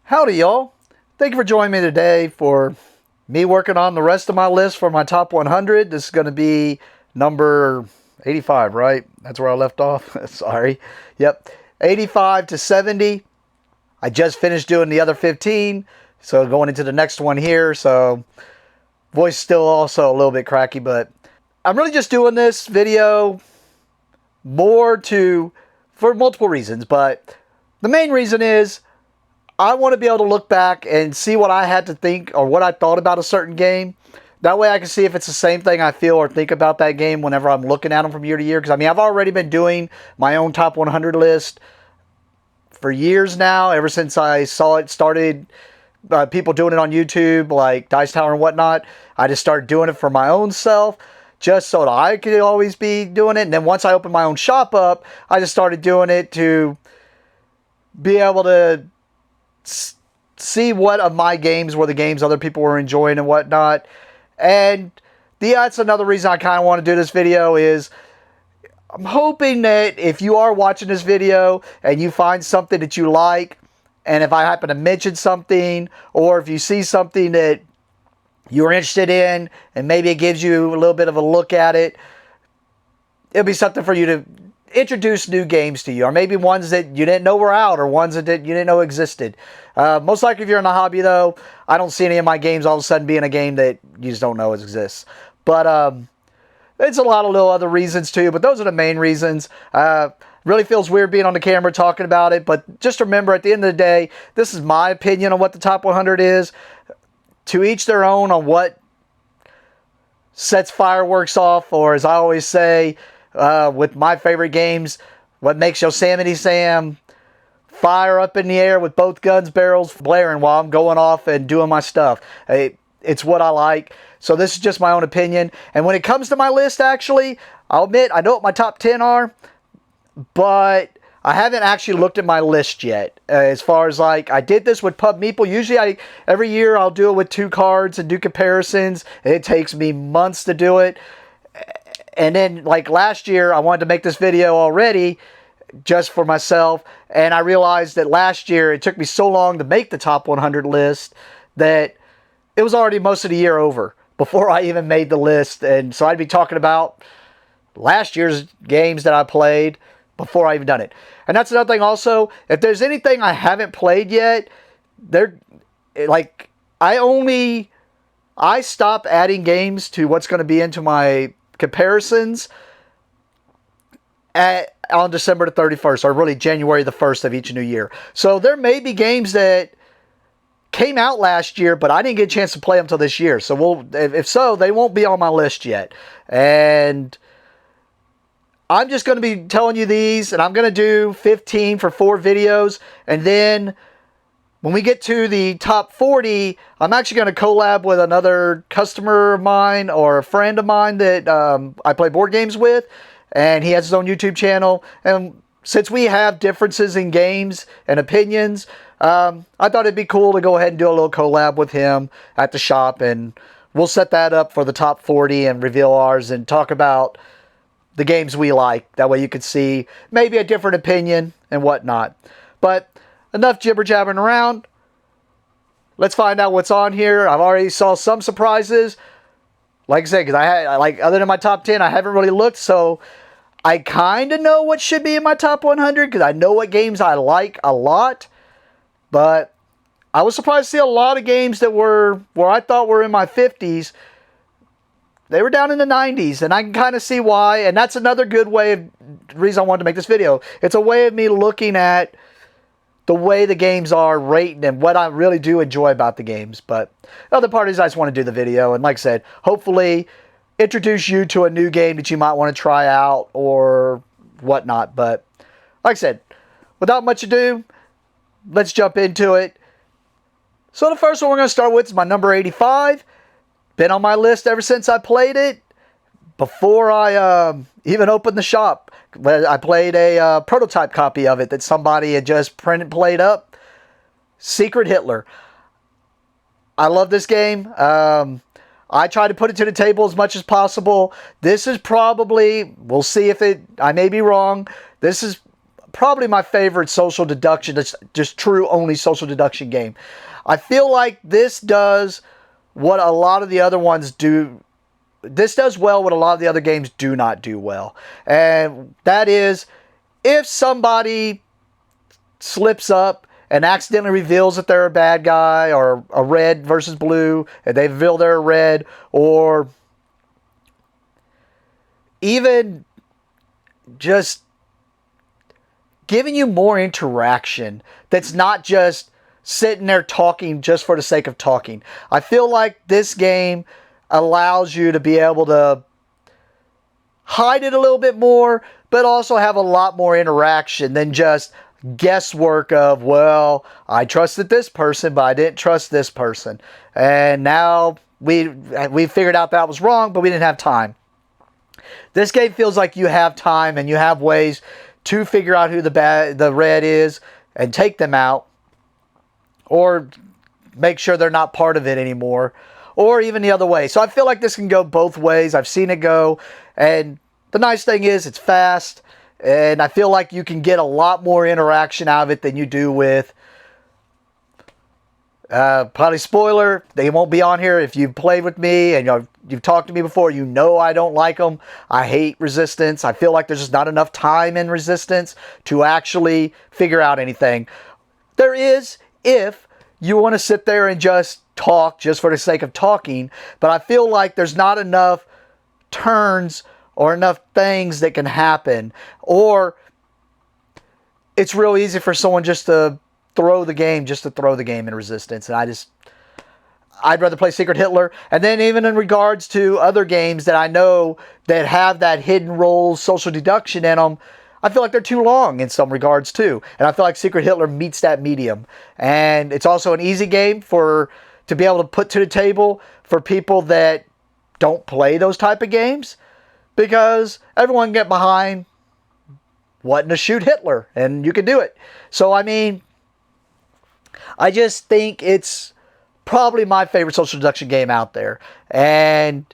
Howdy y'all. Thank you for joining me today for me working on the rest of my list for my top 100. This is going to be number 85, right? That's where I left off. Sorry. Yep. 85 to 70. I just finished doing the other 15. So going into the next one here. So voice still also a little bit cracky, but I'm really just doing this video for multiple reasons. But the main reason is I want to be able to look back and see what I had to think or what I thought about a certain game. That way I can see if it's the same thing I feel or think about that game whenever I'm looking at them from year to year. Because, I mean, I've already been doing my own top 100 list for years now, ever since I saw it started, people doing it on YouTube, like Dice Tower and whatnot. I just started doing it for my own self, just so that I could always be doing it. And then once I opened my own shop up, I just started doing it to be able to see what of my games were the games other people were enjoying and whatnot. And that's another reason I kind of want to do this video is I'm hoping that if you are watching this video and you find something that you like, and if I happen to mention something, or if you see something that you're interested in and maybe it gives you a little bit of a look at it, it'll be something for you to introduce new games to you, or maybe ones that you didn't know were out, or ones that you didn't know existed. Most likely if you're in the hobby though, I don't see any of my games all of a sudden being a game that you just don't know exists. But it's a lot of little other reasons too, but those are the main reasons. Really feels weird being on the camera talking about it, but just remember at the end of the day, this is my opinion on what the top 100 is. To each their own on what sets fireworks off, or as I always say, with my favorite games, what makes Yosemite Sam fire up in the air with both guns barrels blaring while I'm going off and doing my stuff. It's what I like. So this is just my own opinion. And when it comes to my list, actually, I'll admit I know what my top 10 are, but I haven't actually looked at my list yet. As far as like, I did this with Pub Meeple. Usually every year I'll do it with 2 cards and do comparisons. It takes me months to do it. And then, like last year, I wanted to make this video already just for myself. And I realized that last year, it took me so long to make the top 100 list that it was already most of the year over before I even made the list. And so I'd be talking about last year's games that I played before I even done it. And that's another thing also. If there's anything I haven't played yet, I stop adding games to what's going to be into my comparisons on December the 31st, or really January the 1st of each new year. So there may be games that came out last year, but I didn't get a chance to play them until this year. So if so, they won't be on my list yet. And I'm just going to be telling you these, and I'm going to do 15 for 4 videos. And then when we get to the top 40, I'm actually going to collab with another customer of mine or a friend of mine that I play board games with. And he has his own YouTube channel. And since we have differences in games and opinions, I thought it'd be cool to go ahead and do a little collab with him at the shop. And we'll set that up for the top 40 and reveal ours and talk about the games we like. That way you could see maybe a different opinion and whatnot. But enough jibber-jabbering around. Let's find out what's on here. I've already saw some surprises. Like I said, because other than my top 10, I haven't really looked, so I kind of know what should be in my top 100, because I know what games I like a lot. But I was surprised to see a lot of games that were, where I thought were in my 50s, they were down in the 90s, and I can kind of see why. And that's another good reason I wanted to make this video. It's a way of me looking at the way the games are rating and what I really do enjoy about the games. But the other part is I just want to do the video. And like I said, hopefully introduce you to a new game that you might want to try out or whatnot. But like I said, without much ado, let's jump into it. So the first one we're going to start with is my number 85. Been on my list ever since I played it. Before I even opened the shop, I played a prototype copy of it that somebody had just played up. Secret Hitler. I love this game. I try to put it to the table as much as possible. This is probably, we'll see if I may be wrong, this is probably my favorite social deduction, just true only social deduction game. I feel like this does what a lot of the other ones do. This does well what a lot of the other games do not do well. And that is, if somebody slips up and accidentally reveals that they're a bad guy, or a red versus blue, and they reveal they're a red, or even just giving you more interaction that's not just sitting there talking just for the sake of talking. I feel like this game allows you to be able to hide it a little bit more, but also have a lot more interaction than just guesswork of, well, I trusted this person, but I didn't trust this person. And now we figured out that was wrong, but we didn't have time. This game feels like you have time and you have ways to figure out who the red is and take them out, or make sure they're not part of it anymore, or even the other way. So I feel like this can go both ways. I've seen it go, and the nice thing is it's fast, and I feel like you can get a lot more interaction out of it than you do with probably spoiler, they won't be on here. If you've played with me and you've talked to me before, you know I don't like them. I hate Resistance. I feel like there's just not enough time in Resistance to actually figure out anything. There is, if you want to sit there and just talk just for the sake of talking, but I feel like there's not enough turns or enough things that can happen, or it's real easy for someone just to throw the game in Resistance. And I'd rather play Secret Hitler. And then even in regards to other games that I know that have that hidden roles, social deduction in them, I feel like they're too long in some regards too. And I feel like Secret Hitler meets that medium. And it's also an easy game to be able to put to the table for people that don't play those type of games, because everyone can get behind wanting to shoot Hitler, and you can do it. So I mean, I just think it's probably my favorite social deduction game out there. And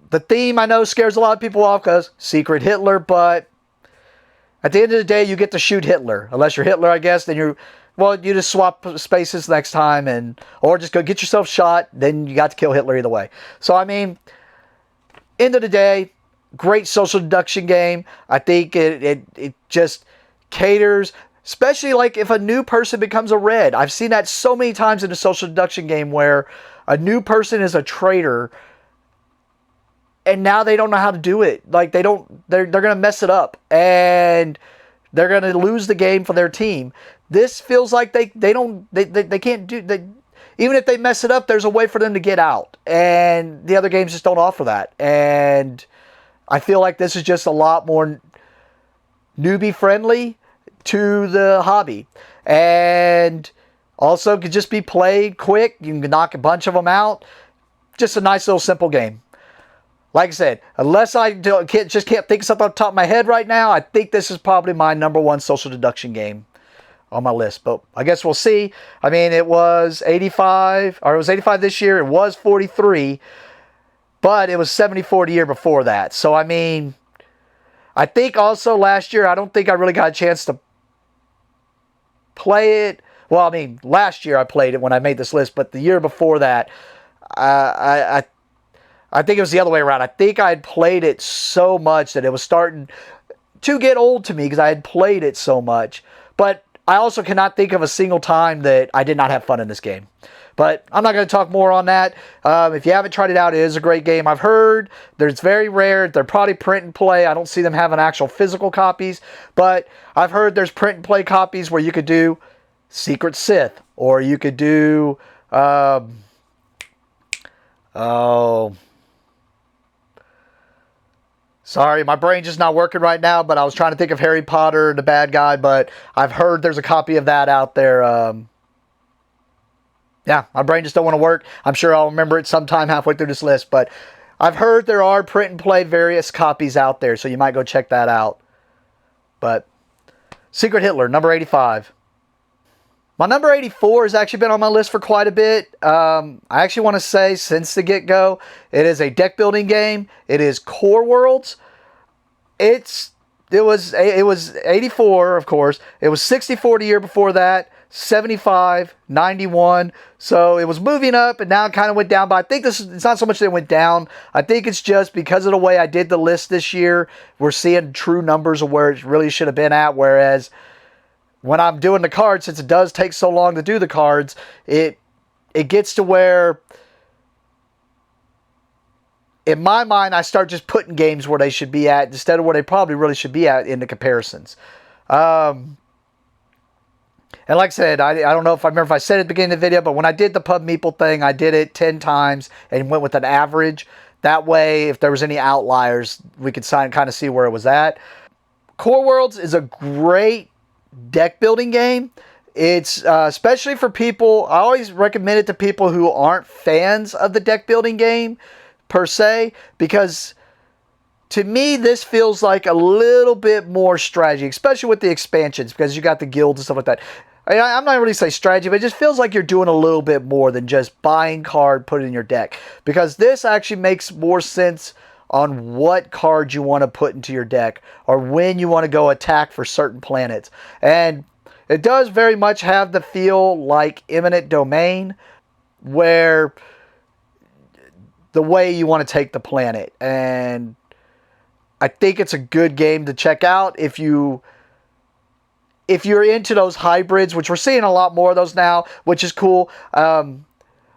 the theme, I know, scares a lot of people off because Secret Hitler, but at the end of the day, you get to shoot Hitler. Unless you're Hitler, I guess, then you just swap spaces next time, or just go get yourself shot, then you got to kill Hitler either way. So, I mean, end of the day, great social deduction game. I think it just caters, especially like if a new person becomes a red. I've seen that so many times in a social deduction game where a new person is a traitor and now they don't know how to do it. Like they're going to mess it up and they're going to lose the game for their team. This feels like they can't do, even if they mess it up, there's a way for them to get out. And the other games just don't offer that. And I feel like this is just a lot more newbie friendly to the hobby, and also could just be played quick. You can knock a bunch of them out. Just a nice little simple game. Like I said, unless I can't think of something off the top of my head right now, I think this is probably my number one social deduction game on my list. But I guess we'll see. I mean, it was 85 this year. It was 43, but it was 74 the year before that. So I mean, I think also last year, I don't think I really got a chance to play it. Well, I mean, last year I played it when I made this list, but the year before that, I think it was the other way around. I think I had played it so much that it was starting to get old to me because I had played it so much. But I also cannot think of a single time that I did not have fun in this game. But I'm not going to talk more on that. If you haven't tried it out, it is a great game. I've heard that it's very rare. They're probably print and play. I don't see them having actual physical copies. But I've heard there's print and play copies where you could do Secret Sith. Or you could do... Sorry, my brain's just not working right now, but I was trying to think of Harry Potter, the bad guy, but I've heard there's a copy of that out there. Yeah, my brain just don't want to work. I'm sure I'll remember it sometime halfway through this list, but I've heard there are print and play various copies out there, so you might go check that out. But Secret Hitler, number 85. My number 84 has actually been on my list for quite a bit. I actually want to say, since the get-go, it is a deck-building game. It is Core Worlds. It's it was 84, of course. It was 64 the year before that, 75, 91. So it was moving up, and now it kind of went down. But I think it's not so much that it went down. I think it's just because of the way I did the list this year, we're seeing true numbers of where it really should have been at. Whereas when I'm doing the cards, since it does take so long to do the cards, it gets to where, in my mind, I start just putting games where they should be at instead of where they probably really should be at in the comparisons. And like I said, I don't know if I remember if I said it at the beginning of the video, but when I did the Pub Meeple thing, I did it 10 times and went with an average. That way, if there was any outliers, we could kind of see where it was at. Core Worlds is a great deck building game. It's especially for people, I always recommend it to people who aren't fans of the deck building game per se, because to me this feels like a little bit more strategy, especially with the expansions, because you got the guilds and stuff like that. I'm not really say strategy, but it just feels like you're doing a little bit more than just buying card, put it in your deck, because this actually makes more sense on what cards you want to put into your deck or when you want to go attack for certain planets. And it does very much have the feel like Imminent Domain, where the way you want to take the planet. And I think it's a good game to check out if you're into those hybrids, which we're seeing a lot more of those now, which is cool. I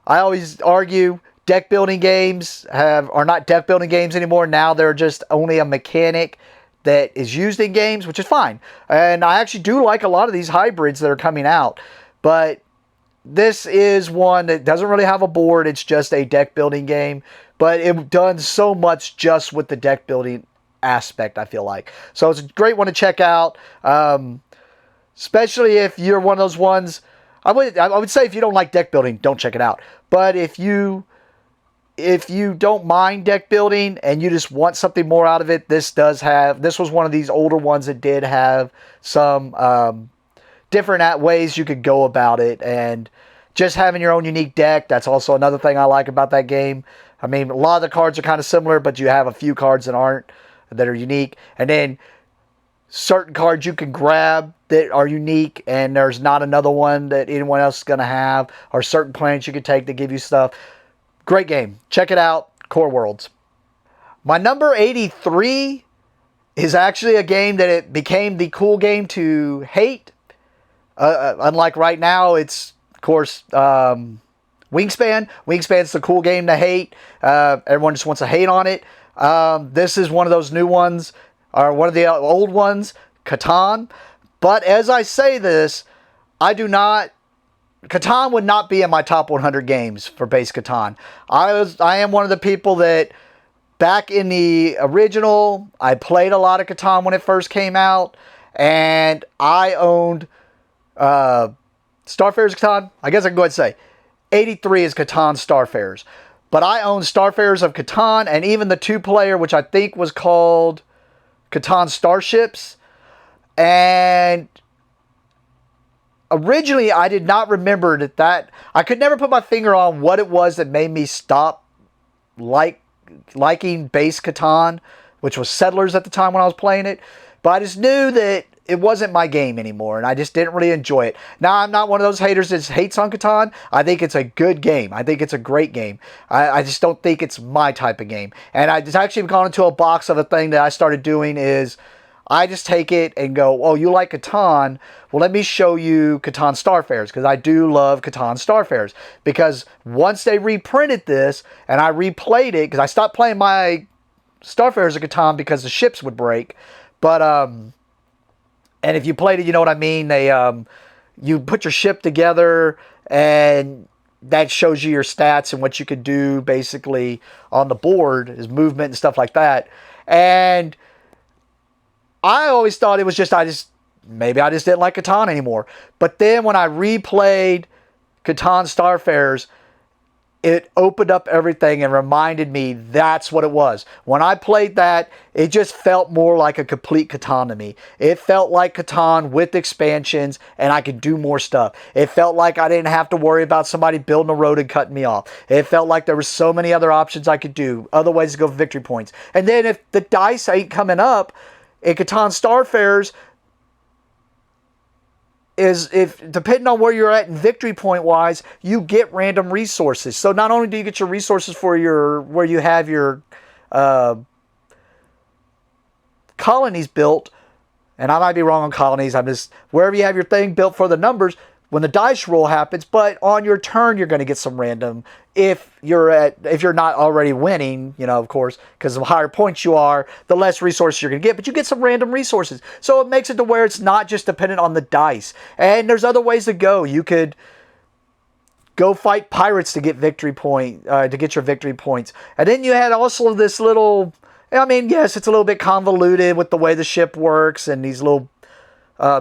always argue deck building games are not deck building games anymore. Now they're just only a mechanic that is used in games, which is fine. And I actually do like a lot of these hybrids that are coming out, but this is one that doesn't really have a board. It's just a deck building game, but it done so much just with the deck building aspect, I feel like. So it's a great one to check out, especially if you're one of those ones. I would say if you don't like deck building, don't check it out. But if you don't mind deck building and you just want something more out of it, this was one of these older ones that did have some different ways you could go about it, and just having your own unique deck, that's also another thing I like about that game. I mean, a lot of the cards are kind of similar, but you have a few cards that are unique, and then certain cards you can grab that are unique and there's not another one that anyone else is going to have, or certain planets you can take to give you stuff. Great game. Check it out. Core Worlds. My number 83 is actually a game that it became the cool game to hate. Unlike right now, it's, of course, Wingspan. Wingspan's the cool game to hate. Everyone just wants to hate on it. This is one of those new ones, or one of the old ones, Katan. But as I say this, Katan would not be in my top 100 games for base Katan. I am one of the people that, back in the original, I played a lot of Katan when it first came out, and I owned Starfarers Katan. I guess I can go ahead and say 83 is Katan Starfarers. But I own Starfarers of Katan, and even the 2-player, which I think was called Katan Starships. And originally, I did not remember that I could never put my finger on what it was that made me stop liking base Katan, which was Settlers at the time when I was playing it. But I just knew that it wasn't my game anymore, and I just didn't really enjoy it. Now, I'm not one of those haters that hates on Katan. I think it's a good game. I think it's a great game. I just don't think it's my type of game. And I just actually gone into a box of a thing that I started doing is, I just take it and go, oh, you like Katan? Well, let me show you Katan Starfarers, because I do love Katan Starfarers. Because once they reprinted this, and I replayed it, because I stopped playing my Starfarers of Katan because the ships would break. But, and if you played it, you know what I mean. You put your ship together, and that shows you your stats and what you could do, basically, on the board, is movement and stuff like that. And I always thought it was just, maybe I just didn't like Katan anymore. But then when I replayed Katan Starfarers, it opened up everything and reminded me that's what it was. When I played that, it just felt more like a complete Katan to me. It felt like Katan with expansions, and I could do more stuff. It felt like I didn't have to worry about somebody building a road and cutting me off. It felt like there were so many other options I could do, other ways to go for victory points. And then if the dice ain't coming up, in Catan Starfarers is, if depending on where you're at in victory point wise, you get random resources. So not only do you get your resources for your where you have your colonies built, and I might be wrong on colonies, I'm just wherever you have your thing built for the numbers, when the dice roll happens, but on your turn you're going to get some random if you're not already winning, of course, because the higher points you are, the less resources you're going to get, but you get some random resources. So it makes it to where it's not just dependent on the dice. And there's other ways to go. You could go fight pirates to get to get your victory points. And then you had also this little, yes, it's a little bit convoluted with the way the ship works and these little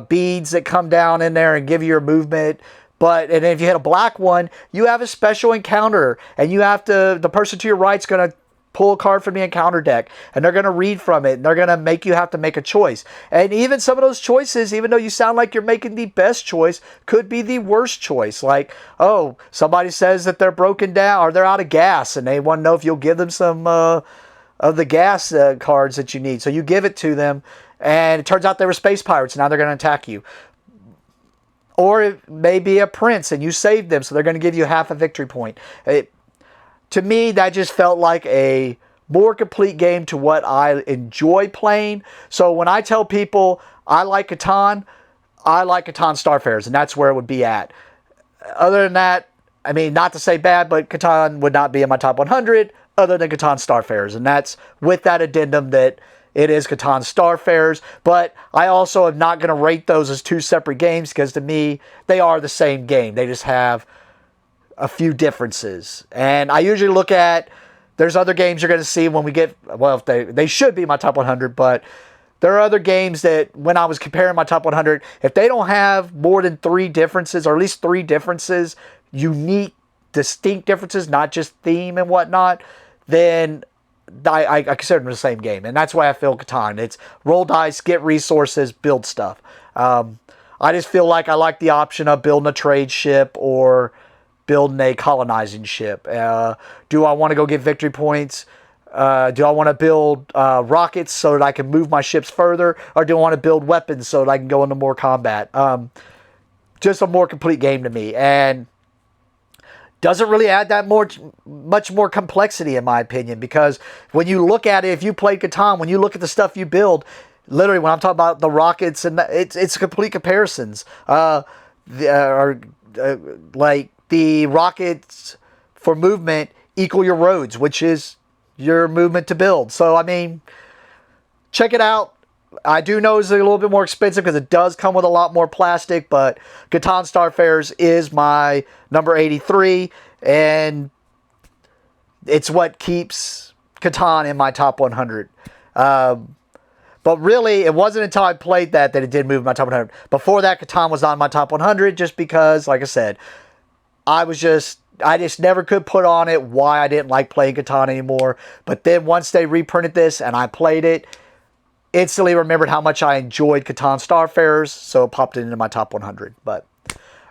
beads that come down in there and give you your movement. And if you hit a black one, you have a special encounter, and the person to your right's going to pull a card from the encounter deck, and they're going to read from it, and they're going to make you have to make a choice. And even some of those choices, even though you sound like you're making the best choice, could be the worst choice. Like, oh, somebody says that they're broken down or they're out of gas, and they want to know if you'll give them some of the gas cards that you need. So you give it to them, and it turns out they were space pirates, and now they're going to attack you. Or it may be a prince, and you saved them, so they're going to give you half a victory point. To me, that just felt like a more complete game to what I enjoy playing. So when I tell people I like Catan Starfarers, and that's where it would be at. Other than that, not to say bad, but Catan would not be in my top 100 other than Catan Starfarers. And that's with that addendum that it is Catan Starfarers, but I also am not going to rate those as two separate games, because to me, they are the same game. They just have a few differences. And I usually look at, there's other games you're going to see when we get, if they should be my top 100, but there are other games that when I was comparing my top 100, if they don't have more than 3 differences, or at least 3 differences, unique, distinct differences, not just theme and whatnot, then I consider them the same game. And that's why I feel Catan. It's roll dice, get resources, build stuff. I just feel like I like the option of building a trade ship or building a colonizing ship. Do I want to go get victory points? Do I want to build rockets so that I can move my ships further? Or do I want to build weapons so that I can go into more combat? Just a more complete game to me. And doesn't really add that much more complexity, in my opinion, because when you look at it, if you played Catan, when you look at the stuff you build, literally when I'm talking about the rockets, and it's complete comparisons. Like the rockets for movement equal your roads, which is your movement to build. So check it out. I do know it's a little bit more expensive because it does come with a lot more plastic, but Catan Starfarers is my number 83, and it's what keeps Catan in my top 100. But really, it wasn't until I played that it did move my top 100. Before that, Catan was not in my top 100 just because, like I said, I just never could put on it why I didn't like playing Catan anymore. But then once they reprinted this and I played it, instantly remembered how much I enjoyed Catan Starfarers, so it popped it into my top 100. But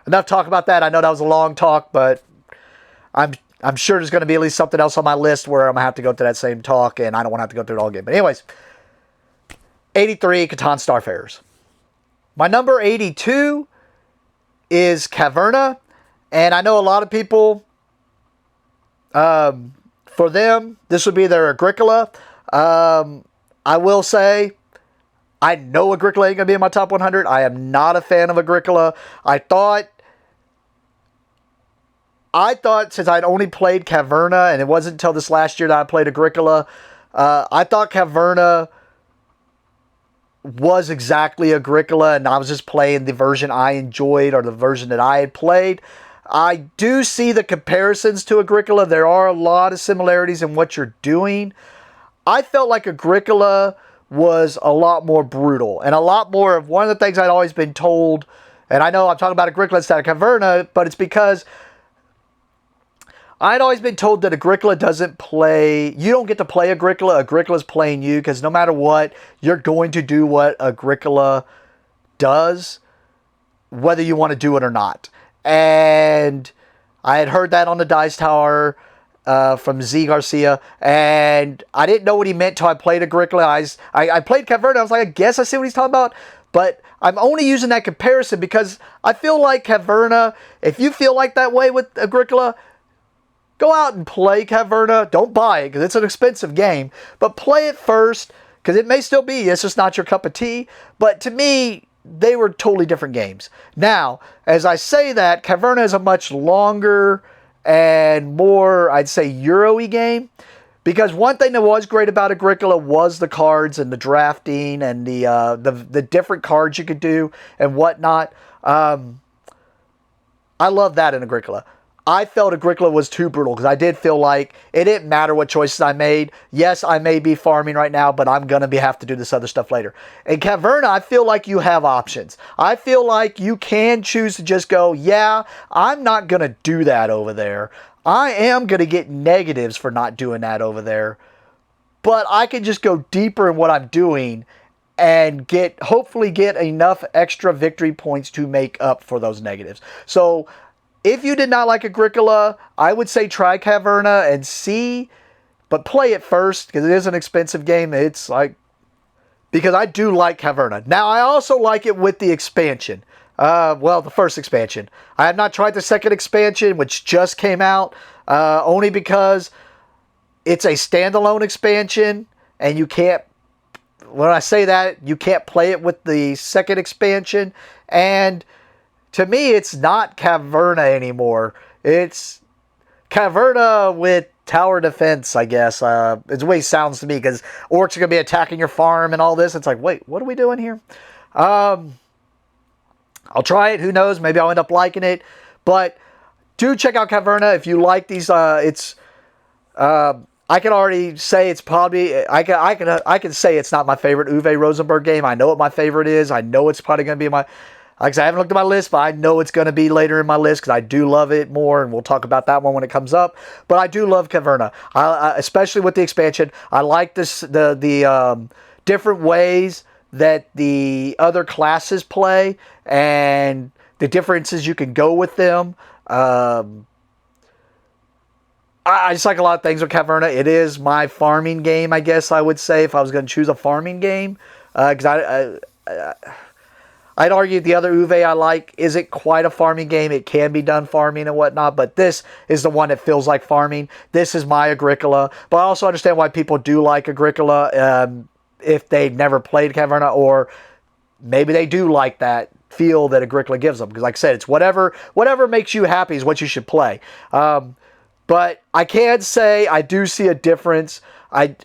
enough talk about that. I know that was a long talk, but I'm sure there's going to be at least something else on my list where I'm going to have to go through that same talk, and I don't want to have to go through it all again. But anyways, 83, Catan Starfarers. My number 82 is Caverna, and I know a lot of people, for them, this would be their Agricola. I will say, I know Agricola ain't going to be in my top 100. I am not a fan of Agricola. I thought since I'd only played Caverna, and it wasn't until this last year that I played Agricola, I thought Caverna was exactly Agricola, and I was just playing the version I enjoyed or the version that I had played. I do see the comparisons to Agricola. There are a lot of similarities in what you're doing. I felt like Agricola was a lot more brutal and a lot more of one of the things I'd always been told, and I know I'm talking about Agricola instead of Caverna, but it's because I'd always been told that Agricola doesn't play, you don't get to play Agricola, Agricola's playing you, because no matter what, you're going to do what Agricola does, whether you want to do it or not. And I had heard that on the Dice Tower. from Z Garcia, and I didn't know what he meant till I played Agricola. I played Caverna. I was like, I guess I see what he's talking about, but I'm only using that comparison because I feel like Caverna, if you feel like that way with Agricola, go out and play Caverna. Don't buy it because it's an expensive game, but play it first because it may still be, it's just not your cup of tea. But to me, they were totally different games. Now, as I say that, Caverna is a much longer and more, I'd say, Euro-y game. Because one thing that was great about Agricola was the cards and the drafting and the different cards you could do and whatnot. I love that in Agricola. I felt Agricola was too brutal because I did feel like it didn't matter what choices I made. Yes, I may be farming right now, but I'm going to have to do this other stuff later. In Caverna, I feel like you have options. I feel like you can choose to just go, yeah, I'm not going to do that over there. I am going to get negatives for not doing that over there. But I can just go deeper in what I'm doing and hopefully get enough extra victory points to make up for those negatives. So if you did not like Agricola, I would say try Caverna and see, but play it first because it is an expensive game. It's like, because I do like Caverna. Now, I also like it with the expansion. Well, the first expansion. I have not tried the second expansion, which just came out, only because it's a standalone expansion, and you can't, when I say that, you can't play it with the second expansion, and to me, it's not Caverna anymore. It's Caverna with tower defense, I guess. It's the way it sounds to me, because orcs are going to be attacking your farm and all this. It's like, wait, what are we doing here? I'll try it. Who knows? Maybe I'll end up liking it. But do check out Caverna if you like these. I can already say it's probably, I can say it's not my favorite Uwe Rosenberg game. I know what my favorite is. I know it's probably going to be my, like I said, I haven't looked at my list, but I know it's going to be later in my list because I do love it more, and we'll talk about that one when it comes up. But I do love Caverna, especially with the expansion. I like the different ways that the other classes play and the differences you can go with them. I just like a lot of things with Caverna. It is my farming game, I guess I would say, if I was going to choose a farming game. Because I'd argue the other Uwe I like isn't quite a farming game. It can be done farming and whatnot, but this is the one that feels like farming. This is my Agricola. But I also understand why people do like Agricola if they've never played Caverna, or maybe they do like that feel that Agricola gives them. Because like I said, it's whatever makes you happy is what you should play. But I can say I do see a difference. I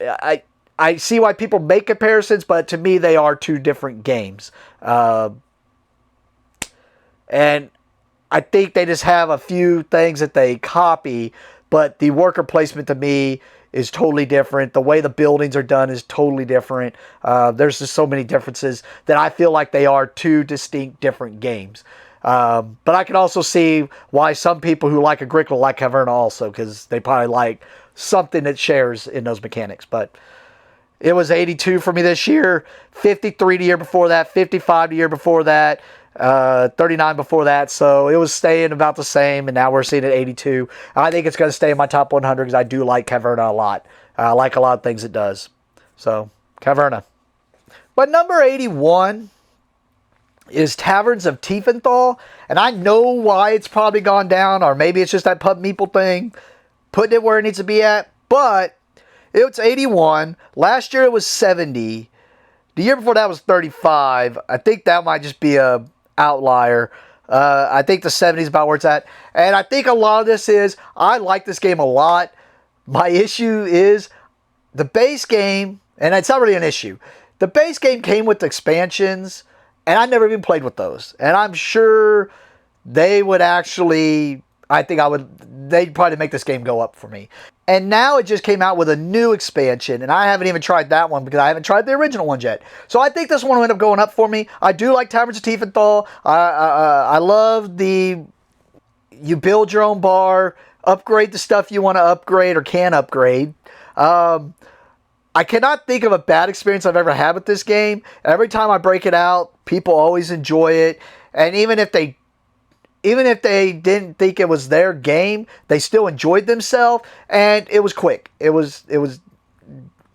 see why people make comparisons, but to me, they are two different games. And I think they just have a few things that they copy, but the worker placement to me is totally different. The way the buildings are done is totally different. There's just so many differences that I feel like they are two distinct different games. But I can also see why some people who like Agricola like Caverna also, because they probably like something that shares in those mechanics. But it was 82 for me this year, 53 the year before that, 55 the year before that, 39 before that. So it was staying about the same, and now we're seeing it 82. I think it's going to stay in my top 100 because I do like Caverna a lot. I like a lot of things it does. So, Caverna. But number 81 is Taverns of Tiefenthal, and I know why it's probably gone down, or maybe it's just that Pub Meeple thing, putting it where it needs to be at, but it's 81. Last year it was 70. The year before that was 35. I think that might just be a outlier. I think the 70 is about where it's at. And I think a lot of this is, I like this game a lot. My issue is the base game, and it's not really an issue. The base game came with expansions, and I never even played with those. And I'm sure they would actually, they'd probably make this game go up for me. And now it just came out with a new expansion, and I haven't even tried that one because I haven't tried the original ones yet. So I think this one will end up going up for me. I do like Taverns of Tiefenthal. I love you build your own bar, upgrade the stuff you want to upgrade or can upgrade. I cannot think of a bad experience I've ever had with this game. Every time I break it out, people always enjoy it. And even if they even if they didn't think it was their game, they still enjoyed themselves, and it was quick. It was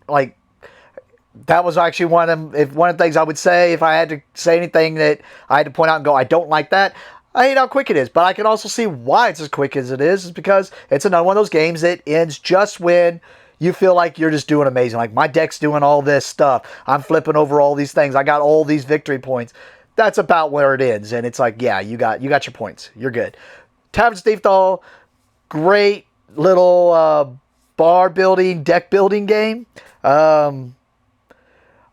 like, that was actually one of the things I would say if I had to say anything that I had to point out and go, I don't like that. I hate how quick it is, but I can also see why it's as quick as it is because it's another one of those games that ends just when you feel like you're just doing amazing. Like, my deck's doing all this stuff. I'm flipping over all these things. I got all these victory points. That's about where it ends. And it's like, yeah, you got your points. You're good. Taverns of Tiefenthal, great little bar building, deck building game.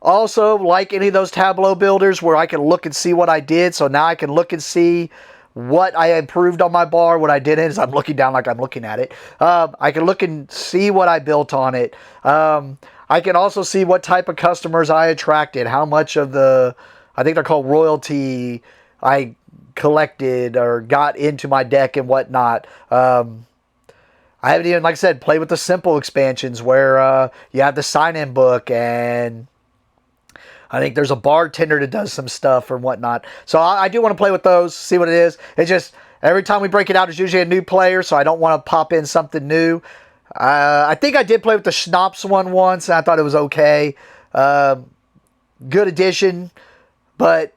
Also, like any of those tableau builders where I can look and see what I did. So now I can look and see what I improved on my bar. What I didn't is I'm looking down like I'm looking at it. I can look and see what I built on it. I can also see what type of customers I attracted. How much of the, I think they're called royalty, I collected or got into my deck and whatnot. I haven't even, like I said, played with the simple expansions where you have the sign-in book, and I think there's a bartender that does some stuff or whatnot. So I do want to play with those, see what it is. It's just, every time we break it out, there's usually a new player, so I don't want to pop in something new. I think I did play with the Schnapps one once, and I thought it was okay. Good addition, but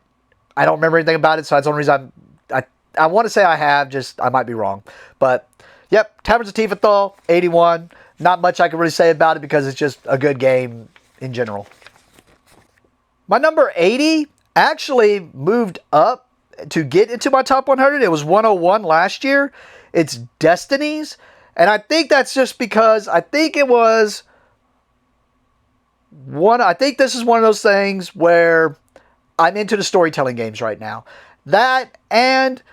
I don't remember anything about it, so that's the only reason I want to say I have, just I might be wrong. But, yep, Taverns of Tiefenthal, 81. Not much I can really say about it because it's just a good game in general. My number 80 actually moved up to get into my top 100. It was 101 last year. It's Destinies. And I think that's just because I think it was I think this is one of those things where I'm into the storytelling games right now. That, and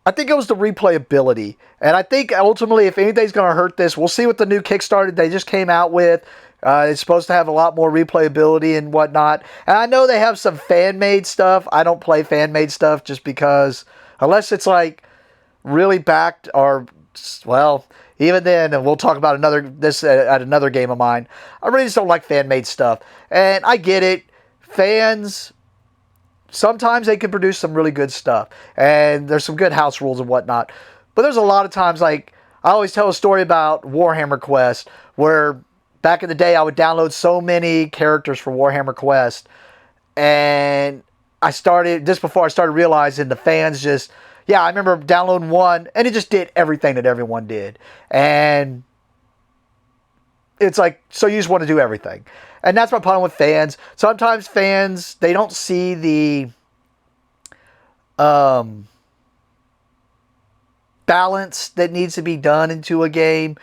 I think it was the replayability. And I think ultimately, if anything's going to hurt this, we'll see what the new Kickstarter they just came out with. It's supposed to have a lot more replayability and whatnot. And I know they have some fan-made stuff. I don't play fan-made stuff just because, unless it's like really backed or, well, even then, and we'll talk about this at another game of mine, I really just don't like fan-made stuff. And I get it. Fans, sometimes they can produce some really good stuff. And there's some good house rules and whatnot. But there's a lot of times, like, I always tell a story about Warhammer Quest, where back in the day, I would download so many characters for Warhammer Quest, and just before I started realizing the fans just, yeah, I remember downloading one, and it just did everything that everyone did, and it's like, so you just want to do everything, and that's my problem with fans. Sometimes fans, they don't see the balance that needs to be done into a game.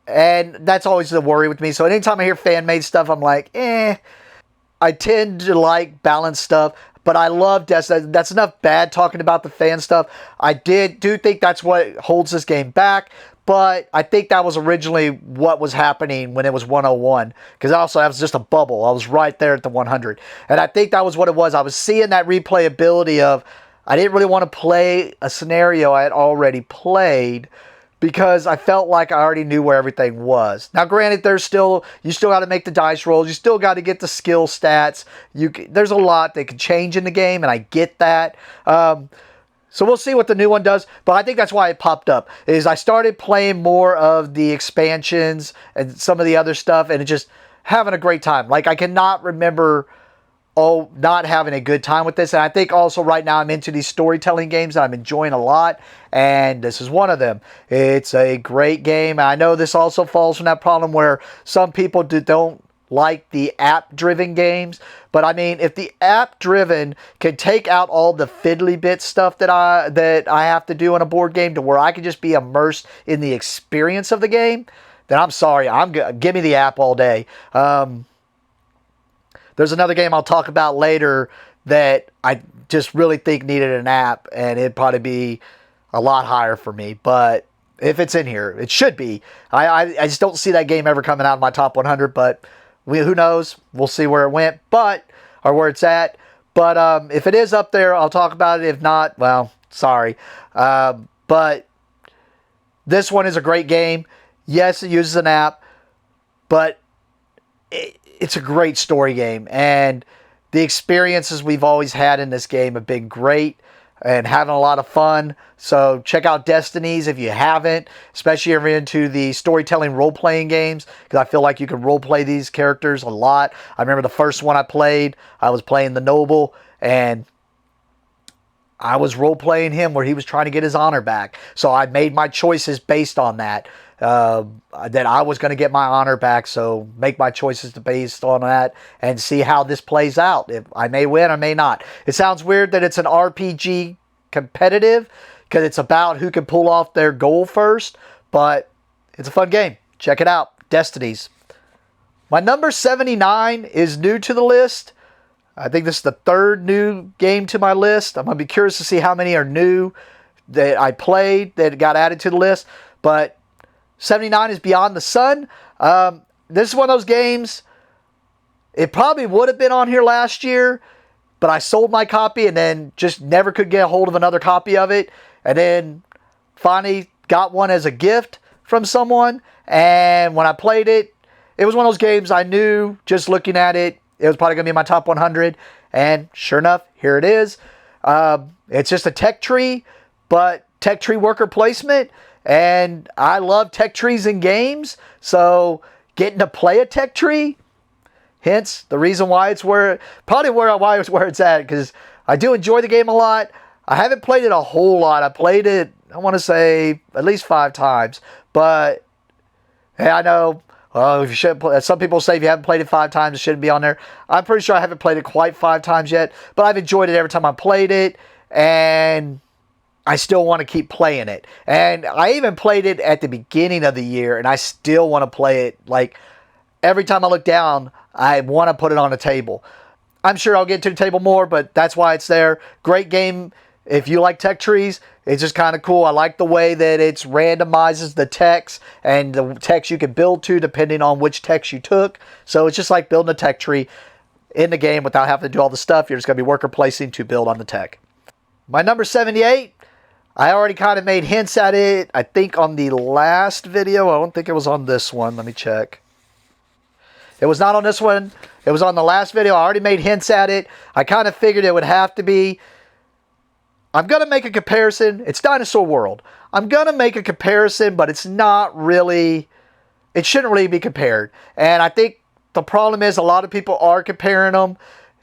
And that's always the worry with me. So anytime I hear fan-made stuff, I'm like, I tend to like balanced stuff. But I love Destiny. That's enough bad talking about the fan stuff. I do think that's what holds this game back. But I think that was originally what was happening when it was 101. Because also, that was just a bubble. I was right there at the 100. And I think that was what it was. I was seeing that replayability of, I didn't really want to play a scenario I had already played, because I felt like I already knew where everything was. Now, granted, you still got to make the dice rolls. You still got to get the skill stats. There's a lot that can change in the game, and I get that. So we'll see what the new one does. But I think that's why it popped up, is I started playing more of the expansions and some of the other stuff, and just having a great time. Like, I cannot remember not having a good time with this. And I think also right now I'm into these storytelling games that I'm enjoying a lot, and this is one of them. It's a great game. I know this also falls from that problem where some people don't like the app-driven games, but I mean, if the app-driven can take out all the fiddly bit stuff that I have to do in a board game to where I can just be immersed in the experience of the game, then I'm sorry, give me the app all day. There's another game I'll talk about later that I just really think needed an app, and it'd probably be a lot higher for me. But if it's in here, it should be. I just don't see that game ever coming out of my top 100, but who knows? We'll see where it went, or where it's at. But if it is up there, I'll talk about it. If not, well, sorry. But this one is a great game. Yes, it uses an app, but it's a great story game, and the experiences we've always had in this game have been great. and having a lot of fun. So check out Destinies if you haven't, especially if you're into the storytelling role-playing games, because I feel like you can role-play these characters a lot. I remember the first one I played, I was playing the Noble, and I was role-playing him where he was trying to get his honor back. So I made my choices based on that, that I was going to get my honor back. So make my choices based on that and see how this plays out. If I may win, I may not. It sounds weird that it's an RPG competitive because it's about who can pull off their goal first, but it's a fun game. Check it out. Destinies. My number 79 is new to the list. I think this is the third new game to my list. I'm going to be curious to see how many are new that I played that got added to the list. But 79 is Beyond the Sun. This is one of those games, it probably would have been on here last year, but I sold my copy and then just never could get a hold of another copy of it. And then finally got one as a gift from someone. And when I played it, it was one of those games I knew just looking at it, it was probably going to be in my top 100. And sure enough, here it is. It's just a tech tree, but tech tree worker placement. And I love tech trees in games. So getting to play a tech tree, hence the reason why it's why it's where it's at. Because I do enjoy the game a lot. I haven't played it a whole lot. I played it, I want to say, at least 5 times. But hey, I know... if you should play, some people say if you haven't played it 5 times, it shouldn't be on there. I'm pretty sure I haven't played it quite 5 times yet, but I've enjoyed it every time I played it, and I still want to keep playing it. And I even played it at the beginning of the year, and I still want to play it. Like, every time I look down, I want to put it on the table. I'm sure I'll get to the table more, but that's why it's there. Great game. If you like tech trees, it's just kind of cool. I like the way that it randomizes the text and the text you can build to depending on which text you took. So it's just like building a tech tree in the game without having to do all the stuff. You're just going to be worker placing to build on the tech. My number 78, I already kind of made hints at it, I think, on the last video. I don't think it was on this one. Let me check. It was not on this one. It was on the last video. I already made hints at it. I kind of figured it would have to be. I'm going to make a comparison. It's Dinosaur World. I'm going to make a comparison, but it's not really, it shouldn't really be compared. And I think the problem is a lot of people are comparing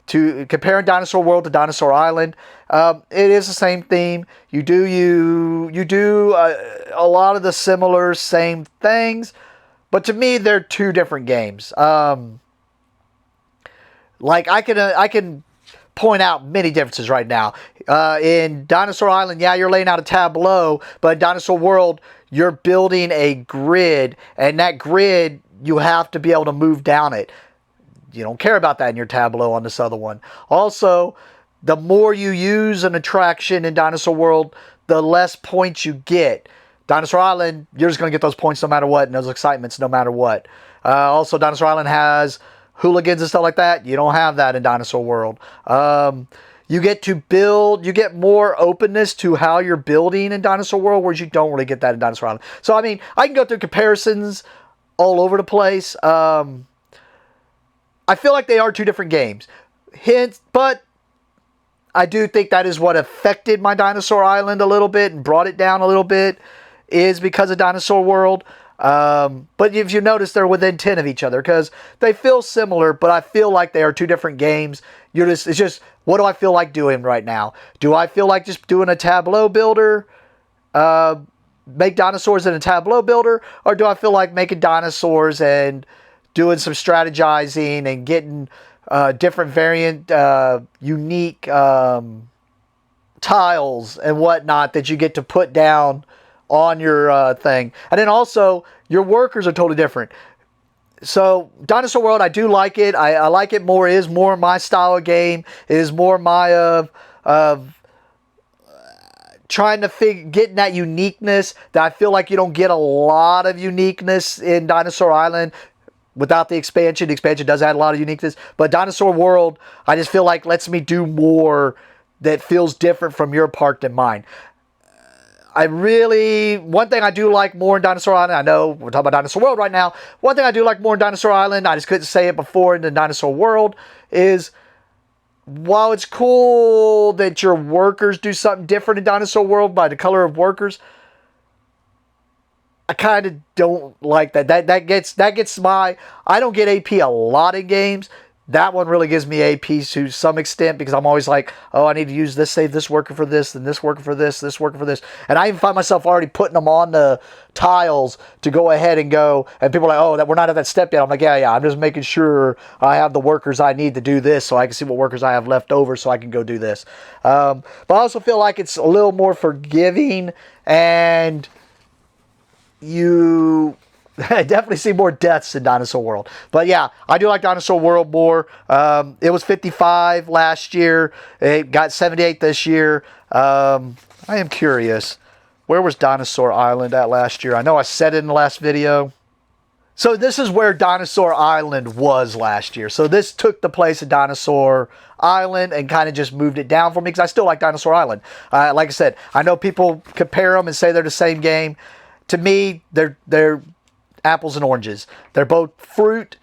Dinosaur World to Dinosaur Island. It is the same theme. You do a lot of the similar same things, but to me, they're 2 different games. Like I can point out many differences right now. In Dinosaur Island, yeah, you're laying out a tableau, but in Dinosaur World, you're building a grid, and that grid, you have to be able to move down it. You don't care about that in your tableau on this other one. Also, the more you use an attraction in Dinosaur World, the less points you get. Dinosaur Island, you're just going to get those points no matter what, and those excitements no matter what. Also, Dinosaur Island has hooligans and stuff like that. You don't have that in Dinosaur World. You get to build, you get more openness to how you're building in Dinosaur World, whereas you don't really get that in Dinosaur Island. So, I mean, I can go through comparisons all over the place. I feel like they are 2 different games. Hence, but I do think that is what affected my Dinosaur Island a little bit and brought it down a little bit, is because of Dinosaur World. But if you notice, they're within 10 of each other because they feel similar, but I feel like they are 2 different games. It's just, what do I feel like doing right now? Do I feel like just doing a tableau builder, make dinosaurs in a tableau builder, or do I feel like making dinosaurs and doing some strategizing and getting different variant, unique tiles and whatnot that you get to put down on your thing? And then also, your workers are totally different. So, Dinosaur World, I do like it. I like it more. It is more my style of game. It is more my trying to getting that uniqueness that I feel like you don't get a lot of uniqueness in Dinosaur Island without the expansion. The expansion does add a lot of uniqueness. But Dinosaur World, I just feel like lets me do more that feels different from your park than mine. One thing I do like more in Dinosaur Island, I know we're talking about Dinosaur World right now, one thing I do like more in Dinosaur Island, I just couldn't say it before in the Dinosaur World, is while it's cool that your workers do something different in Dinosaur World by the color of workers, I kind of don't like that. That gets my. I don't get AP a lot in games. That one really gives me AP to some extent because I'm always like, oh, I need to use this, save this worker for this, and this worker for this worker for this. And I even find myself already putting them on the tiles to go ahead and go. And people are like, oh, that we're not at that step yet. I'm like, yeah, I'm just making sure I have the workers I need to do this so I can see what workers I have left over so I can go do this. But I also feel like it's a little more forgiving and you definitely see more deaths in Dinosaur World. But yeah, I do like Dinosaur World more. It was 55 last year. It got 78 this year. I am curious. Where was Dinosaur Island at last year? I know I said it in the last video. So this is where Dinosaur Island was last year. So this took the place of Dinosaur Island and kind of just moved it down for me because I still like Dinosaur Island. Like I said, I know people compare them and say they're the same game. To me, they're apples and oranges. They're both fruit,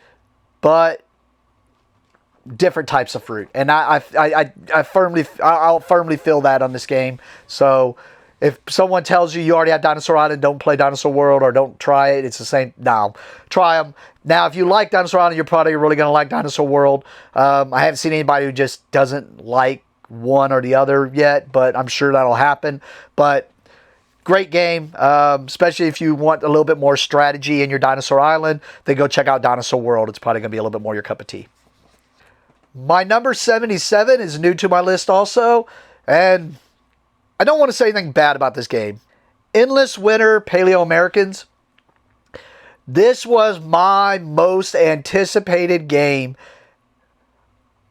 but different types of fruit. And I'll firmly feel that on this game. So if someone tells you already have Dinosaur Island, don't play Dinosaur World or don't try it, it's the same. No, try them. Now, if you like Dinosaur Island, you're probably really going to like Dinosaur World. I haven't seen anybody who just doesn't like one or the other yet, but I'm sure that'll happen. But great game, especially if you want a little bit more strategy in your Dinosaur Island, then go check out Dinosaur World. It's probably going to be a little bit more your cup of tea. My number 77 is new to my list also, and I don't want to say anything bad about this game. Endless Winter Paleoamericans. This was my most anticipated game.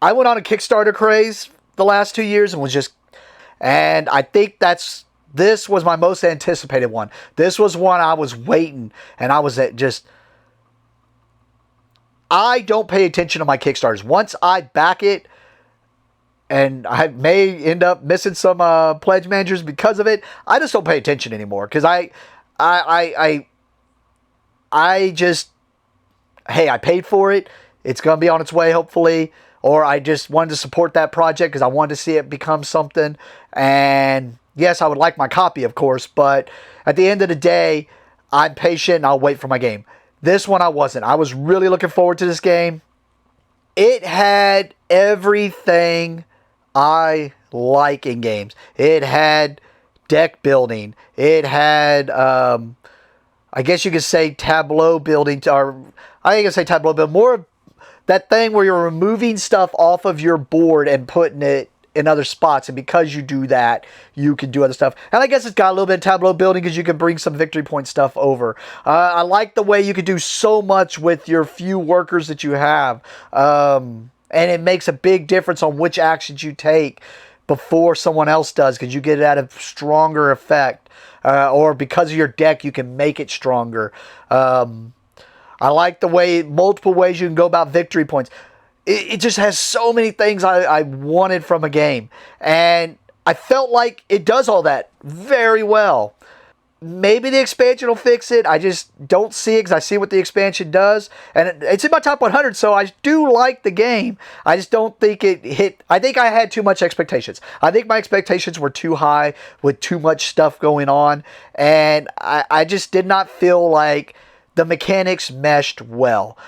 I went on a Kickstarter craze the last 2 years and I think this was my most anticipated one. This was one I was waiting, and I was I don't pay attention to my Kickstarters. Once I back it, and I may end up missing some pledge managers because of it, I just don't pay attention anymore. Because I just, hey, I paid for it. It's going to be on its way, hopefully. Or I just wanted to support that project because I wanted to see it become something. And yes, I would like my copy, of course, but at the end of the day, I'm patient and I'll wait for my game. This one I wasn't. I was really looking forward to this game. It had everything I like in games. It had deck building. It had, I guess you could say tableau building, or I think I say tableau building, more that thing where you're removing stuff off of your board and putting it in other spots, and because you do that, you can do other stuff. And I guess it's got a little bit of tableau building because you can bring some victory point stuff over. I like the way you can do so much with your few workers that you have, and it makes a big difference on which actions you take before someone else does, because you get it at a stronger effect, or because of your deck you can make it stronger. I like the way multiple ways you can go about victory points. It just has so many things I wanted from a game. And I felt like it does all that very well. Maybe the expansion will fix it. I just don't see it because I see what the expansion does. And it's in my top 100, so I do like the game. I just don't think it hit. I think I had too much expectations. I think my expectations were too high with too much stuff going on. And I just did not feel like the mechanics meshed well.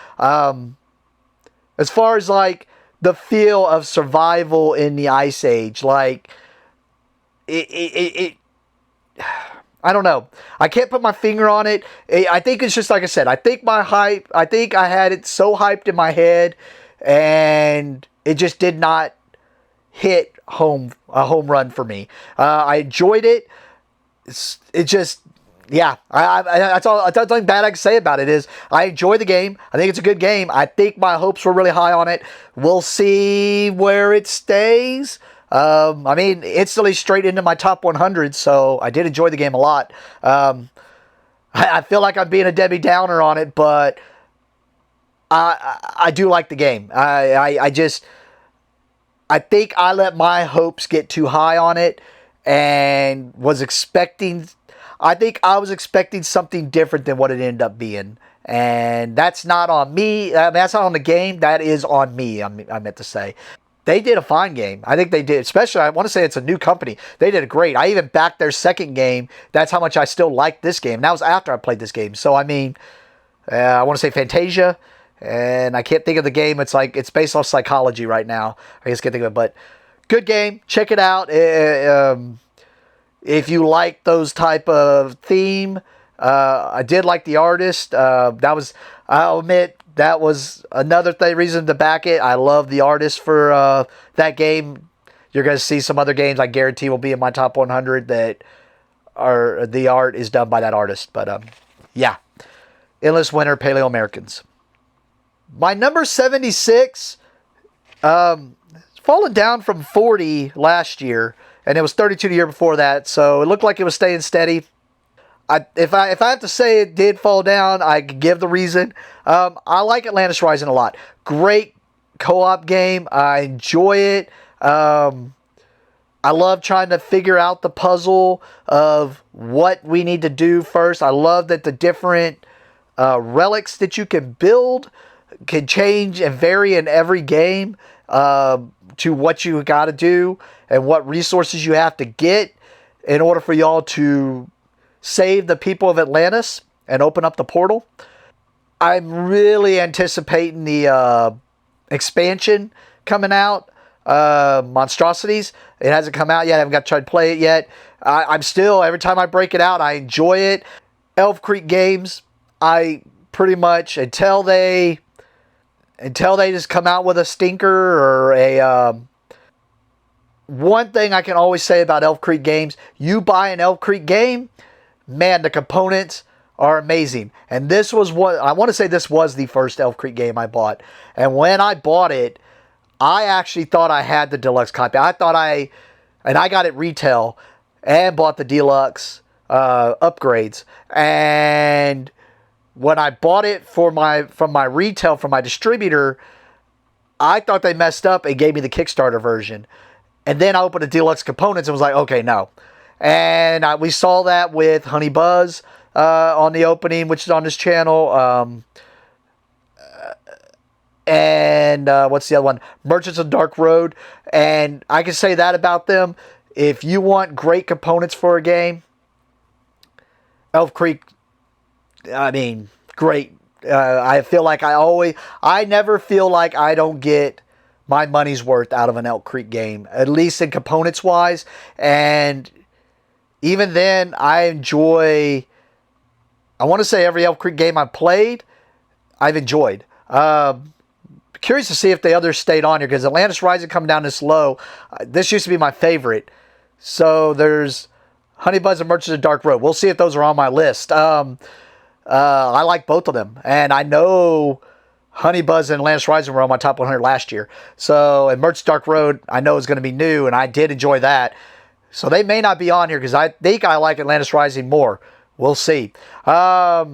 As far as like the feel of survival in the Ice Age, like it I don't know. I can't put my finger on it. I think it's just like I said. I think I had it so hyped in my head, and it just did not hit a home run for me. I enjoyed it. It just. Yeah, that's all. That's nothing bad I can say about it. Is I enjoy the game. I think it's a good game. I think my hopes were really high on it. We'll see where it stays. I mean, instantly straight into my top 100. So I did enjoy the game a lot. I feel like I'm being a Debbie Downer on it, but I do like the game. I think I let my hopes get too high on it and was expecting. I think I was expecting something different than what it ended up being. And that's not on me. I mean, that's not on the game. That is on me, I meant to say. they did a fine game. I think they did. Especially, I want to say it's a new company. They did a great. I even backed their second game. That's how much I still liked this game. And that was after I played this game. So, I mean, I want to say Fantasia. And I can't think of the game. It's like, it's based off psychology right now. I just can't think of it. But good game. Check it out. If you like those type of theme, I did like the artist. I'll admit, that was another reason to back it. I love the artist for that game. You're going to see some other games I guarantee will be in my top 100 that are the art is done by that artist. But yeah, Endless Winter, Paleoamericans. My number 76, fallen down from 40 last year, and it was 32 the year before that. So it looked like it was staying steady. If I have to say it did fall down, I could give the reason. I like Atlantis Rising a lot. Great co-op game. I enjoy it. I love trying to figure out the puzzle of what we need to do first. I love that the different relics that you can build can change and vary in every game to what you got to do and what resources you have to get in order for y'all to save the people of Atlantis and open up the portal. I'm really anticipating the expansion coming out, Monstrosities. It hasn't come out yet. I haven't got to try to play it yet. I'm still, every time I break it out, I enjoy it. Elf Creek games, I pretty much, until they just come out with a stinker or a... one thing I can always say about Elf Creek games, you buy an Elf Creek game, man, the components are amazing. And this was I want to say this was the first Elf Creek game I bought. And when I bought it, I actually thought I had the deluxe copy. I got it retail and bought the deluxe upgrades. And when I bought it from my retail, from my distributor, I thought they messed up and gave me the Kickstarter version. And then I opened the deluxe components and was like, okay, no. And we saw that with Honey Buzz on the opening, which is on this channel. And what's the other one? Merchants of Dark Road. And I can say that about them. If you want great components for a game, Elf Creek, I mean, great. I feel like I never feel like I don't get my money's worth out of an Elk Creek game, at least in components wise. And even then, I enjoy, I want to say every Elk Creek game I've played, I've enjoyed. Curious to see if the others stayed on here, because Atlantis Rising coming down this low, this used to be my favorite. So there's Honey Buzz and Merchants of Dark Road. We'll see if those are on my list. I like both of them. And I know Honey Buzz and Atlantis Rising were on my top 100 last year. So, and Merchants of Dark Road, I know is going to be new, and I did enjoy that. So they may not be on here because I think I like Atlantis Rising more. We'll see. But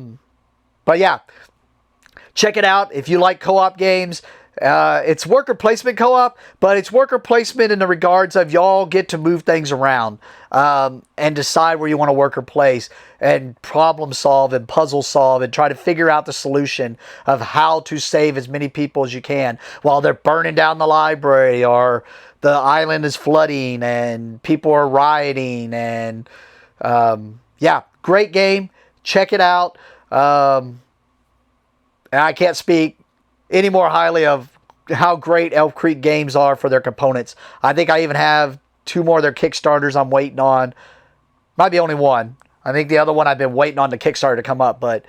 yeah, check it out if you like co-op games. It's worker placement co-op, but it's worker placement in the regards of y'all get to move things around and decide where you want to worker place and problem solve and puzzle solve and try to figure out the solution of how to save as many people as you can while they're burning down the library or the island is flooding and people are rioting. And yeah, great game. Check it out. And I can't speak any more highly of how great Elf Creek games are for their components. I think I even have 2 more of their Kickstarters I'm waiting on. Might be only one. I think the other one I've been waiting on the Kickstarter to come up, but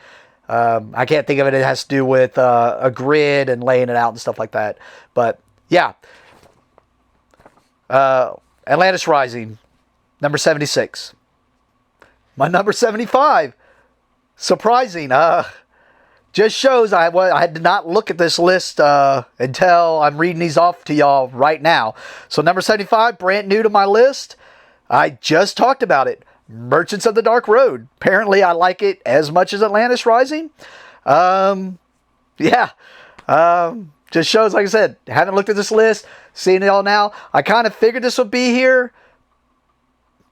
I can't think of it. It has to do with a grid and laying it out and stuff like that. But yeah, Atlantis Rising, number 76. My number 75, surprising. Just shows I did not look at this list until I'm reading these off to y'all right now. So number 75, brand new to my list. I just talked about it. Merchants of the Dark Road. Apparently I like it as much as Atlantis Rising. Yeah. Just shows, like I said, haven't looked at this list, seeing it all now. I kind of figured this would be here.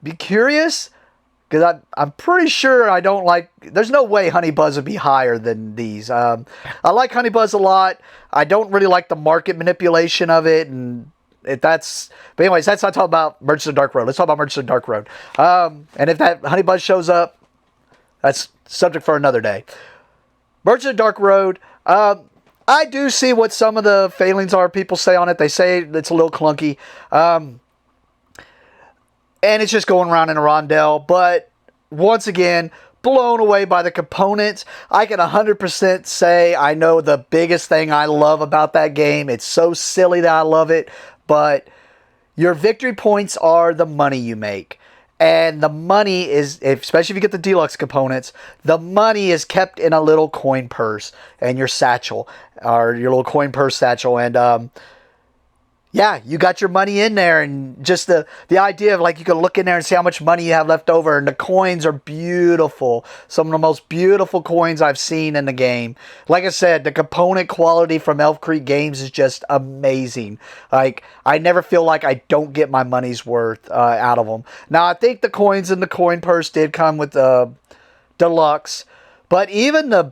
Be curious. Because I'm pretty sure I don't like... There's no way Honey Buzz would be higher than these. I like Honey Buzz a lot. I don't really like the market manipulation of it. And But anyways, that's not talking about Merchants of Dark Road. Let's talk about Merchants of Dark Road. And if that Honey Buzz shows up, that's subject for another day. Merchants of Dark Road. I do see what some of the failings are. People say on it. They say it's a little clunky. And it's just going around in a rondel. But once again, blown away by the components. I can 100% say I know the biggest thing I love about that game. It's so silly that I love it. But your victory points are the money you make. And the money is, especially if you get the deluxe components, the money is kept in a little coin purse and your satchel, or your little coin purse satchel. And yeah, you got your money in there, and just the idea of like you can look in there and see how much money you have left over. And the coins are beautiful. Some of the most beautiful coins I've seen in the game. Like I said, the component quality from Elf Creek Games is just amazing. Like, I never feel like I don't get my money's worth out of them. Now, I think the coins in the coin purse did come with the deluxe, but even the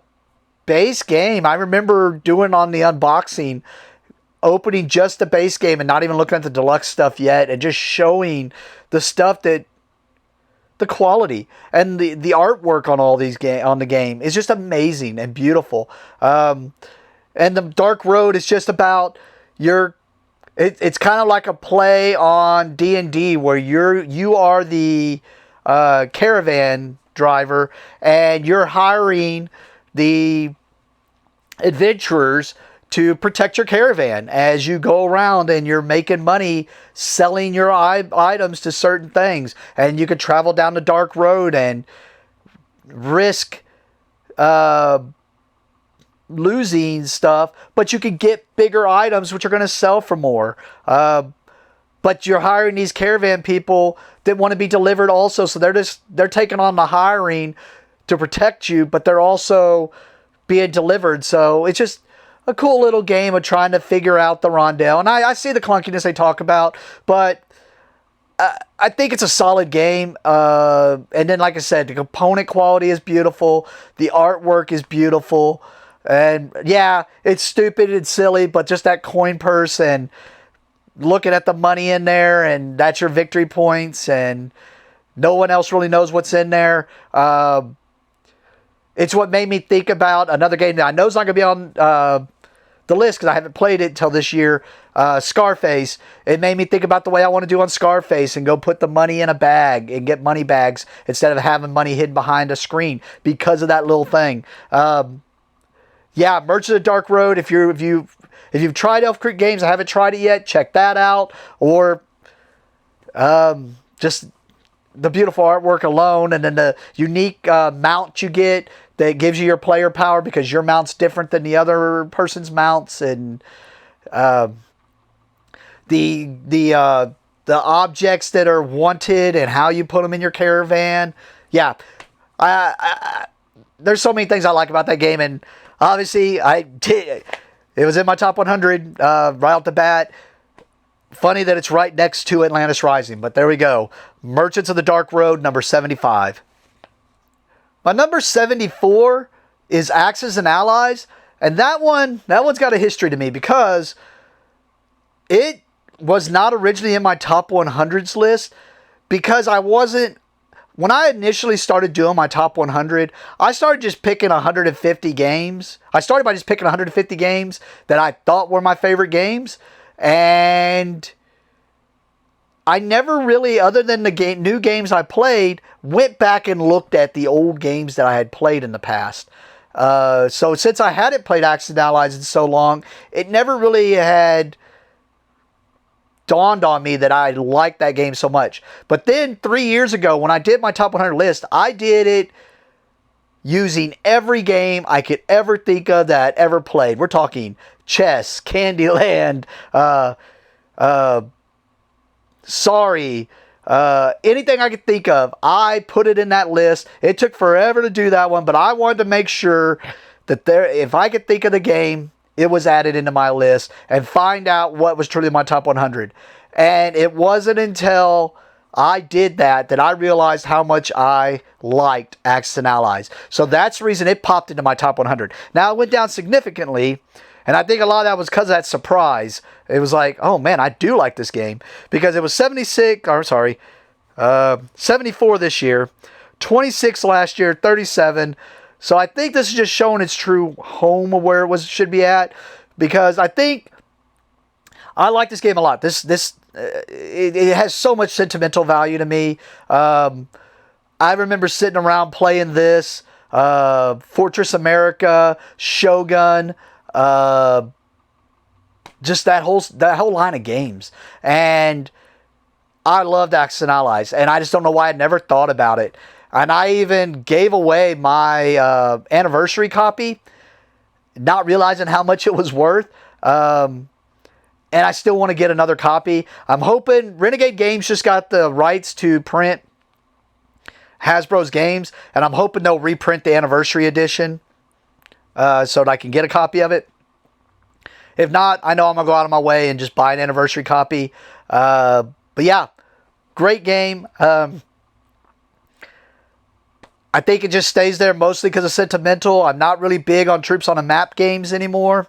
base game, I remember doing on the unboxing, opening just the base game and not even looking at the deluxe stuff yet, and just showing the stuff that the quality and the artwork on all these on the game is just amazing and beautiful. And the Dark Road is just about it's kind of like a play on D&D where you are the caravan driver, and you're hiring the adventurers to protect your caravan as you go around, and you're making money selling your items to certain things. And you could travel down the Dark Road and risk losing stuff, but you could get bigger items which are going to sell for more. But you're hiring these caravan people that want to be delivered also, so they're taking on the hiring to protect you, but they're also being delivered. So it's just a cool little game of trying to figure out the rondel. And I see the clunkiness they talk about, but I think it's a solid game. And then, like I said, the component quality is beautiful. The artwork is beautiful. And yeah, it's stupid and silly, but just that coin purse and looking at the money in there, and that's your victory points, and no one else really knows what's in there. It's what made me think about another game that I know is not going to be on the list because I haven't played it until this year, Scarface. It made me think about the way I want to do on Scarface and go put the money in a bag and get money bags instead of having money hidden behind a screen because of that little thing. Yeah, Merchants of the Dark Road. If you've tried Elf Creek Games, I haven't tried it yet, check that out. Or just the beautiful artwork alone, and then the unique mount you get that gives you your player power because your mount's different than the other person's mounts, and the objects that are wanted and how you put them in your caravan. Yeah, there's so many things I like about that game, and obviously it was in my top 100 right off the bat. Funny that it's right next to Atlantis Rising, but there we go. Merchants of the Dark Road, number 75. My number 74 is Axis and Allies, and that one's got a history to me because it was not originally in my top 100s list because when I initially started doing my top 100, I started just picking 150 games. I started by just picking 150 games that I thought were my favorite games. And I never really, other than the new games I played, went back and looked at the old games that I had played in the past. So since I hadn't played Axis and Allies in so long, it never really had dawned on me that I liked that game so much. But then 3 years ago, when I did my top 100 list, I did it using every game I could ever think of that I ever played. We're talking chess, Candyland, Sorry, anything I could think of, I put it in that list. It took forever to do that one, but I wanted to make sure that if I could think of the game, it was added into my list and find out what was truly my top 100. And it wasn't until I did that I realized how much I liked Axis and Allies. So that's the reason it popped into my top 100. Now, it went down significantly And I think a lot of that was because of that surprise. It was like, oh man, I do like this game. Because it was 74 this year, 26 last year, 37. So I think this is just showing its true home of where should be at. Because I think I like this game a lot. It has so much sentimental value to me. I remember sitting around playing this, Fortress America, Shogun, just that whole line of games. And I loved Axis and Allies, and I just don't know why I never thought about it. And I even gave away my anniversary copy, not realizing how much it was worth. And I still want to get another copy. I'm hoping Renegade Games just got the rights to print Hasbro's games, and I'm hoping they'll reprint the anniversary edition so that I can get a copy of it. If not, I know I'm going to go out of my way and just buy an anniversary copy. But yeah, great game. I think it just stays there mostly because of sentimental. I'm not really big on Troops on a Map games anymore.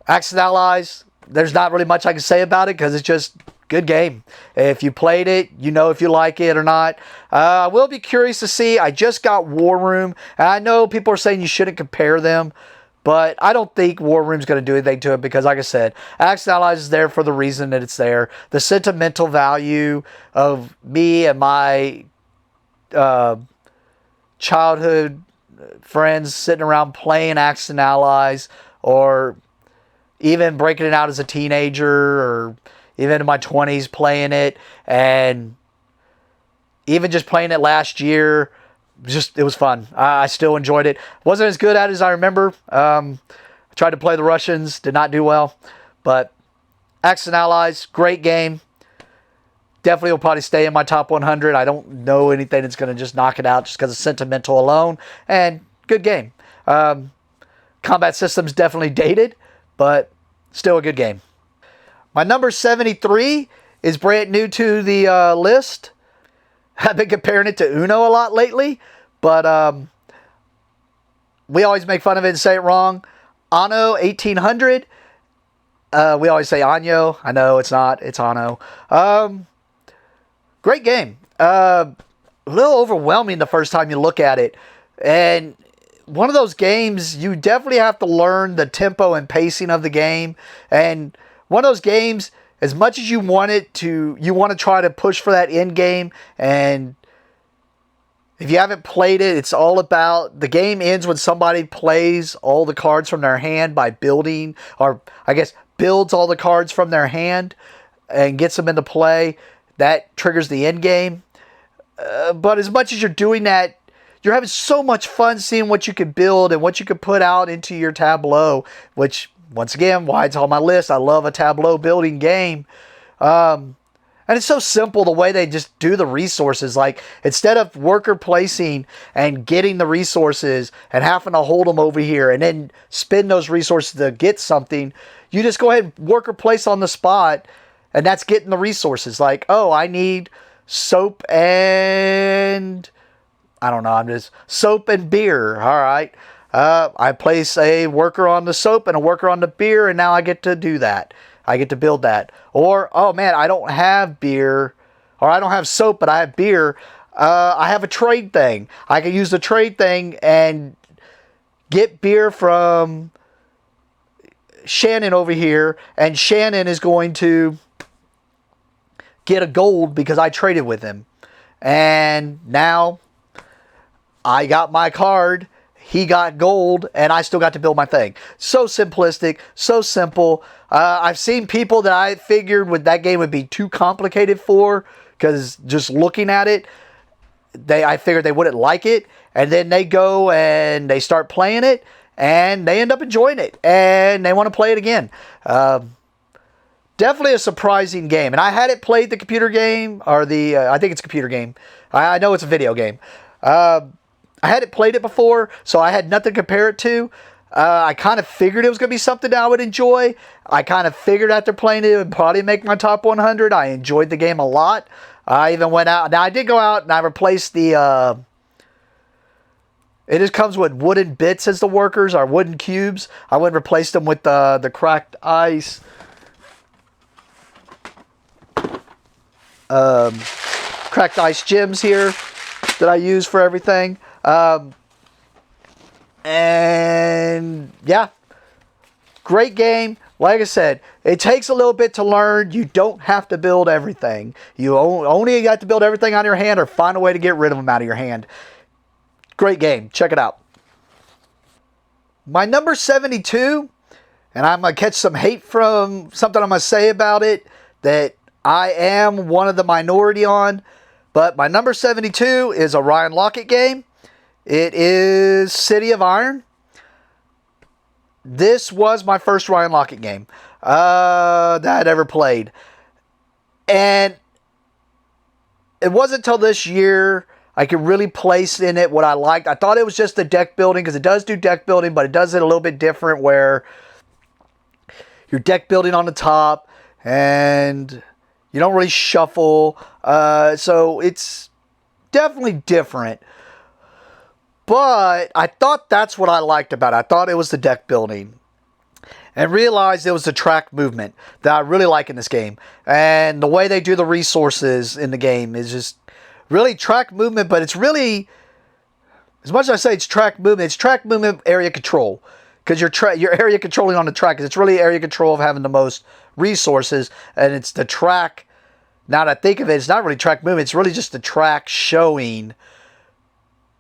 Axis and Allies, there's not really much I can say about it because it's just good game. If you played it, you know if you like it or not. I will be curious to see. I just got War Room, and I know people are saying you shouldn't compare them, but I don't think War Room's going to do anything to it because, like I said, Axis and Allies is there for the reason that it's there. The sentimental value of me and my childhood friends sitting around playing Axis and Allies, or even breaking it out as a teenager, or even in my 20s playing it, and even just playing it last year, it was fun. I still enjoyed it. Wasn't as good at it as I remember. I tried to play the Russians, did not do well, but Axis and Allies, great game. Definitely will probably stay in my top 100. I don't know anything that's going to just knock it out just because of sentimental alone, and good game. Combat system's definitely dated, but still a good game. My number 73 is brand new to the list. I've been comparing it to Uno a lot lately, but we always make fun of it and say it wrong. Anno 1800. We always say Anno. I know it's not. It's Anno. Great game. A little overwhelming the first time you look at it. And one of those games, you definitely have to learn the tempo and pacing of the game. And one of those games, as much as you want to try to push for that end game, and if you haven't played it, it's all about, the game ends when somebody plays all the cards from their hand by building, or I guess builds all the cards from their hand and gets them into play. That triggers the end game. But as much as you're doing that, you're having so much fun seeing what you can build and what you can put out into your tableau, which, once again, why it's on my list. I love a tableau building game. And it's so simple the way they just do the resources. Like, instead of worker placing and getting the resources and having to hold them over here and then spend those resources to get something, you just go ahead and worker place on the spot, and that's getting the resources. Like, oh, I need soap and, I don't know, soap and beer. All right. I place a worker on the soap and a worker on the beer, and now I get to do that. I get to build that. Or, oh man, I don't have beer, or I don't have soap, but I have beer. I have a trade thing. I can use the trade thing and get beer from Shannon over here, and Shannon is going to get a gold because I traded with him. And now I got my card, he got gold, and I still got to build my thing. So simplistic, so simple. I've seen people that I figured that game would be too complicated for, because just looking at it, I figured they wouldn't like it, and then they go and they start playing it, and they end up enjoying it, and they want to play it again. Definitely a surprising game. And I hadn't played the computer game, or I think it's a computer game. I know it's a video game. I hadn't played it before, so I had nothing to compare it to. I kind of figured it was going to be something I would enjoy. I kind of figured after playing it would probably make my top 100. I enjoyed the game a lot. I even went out. Now, I did go out and I replaced the It just comes with wooden bits as the workers, or wooden cubes. I wouldn't replace them with the cracked ice. Cracked ice gems here that I use for everything. And yeah, great game. Like I said, it takes a little bit to learn. You don't have to build everything. You only got to build everything on your hand or find a way to get rid of them out of your hand. Great game. Check it out. My number 72, and I'm going to catch some hate from something I'm going to say about it that I am one of the minority on, but my number 72 is a Ryan Lockett game. It is City of Iron. This was my first Ryan Lockett game that I'd ever played. And it wasn't until this year I could really place in it what I liked. I thought it was just the deck building, because it does do deck building, but it does it a little bit different where you're deck building on the top and you don't really shuffle. So it's definitely different. But I thought that's what I liked about it. I thought it was the deck building. And realized it was the track movement that I really like in this game. And the way they do the resources in the game is just really track movement. But it's really, as much as I say it's track movement area control. Because you're area controlling on the track. Because it's really area control of having the most resources. And it's the track. Now that I think of it, it's not really track movement. It's really just the track showing.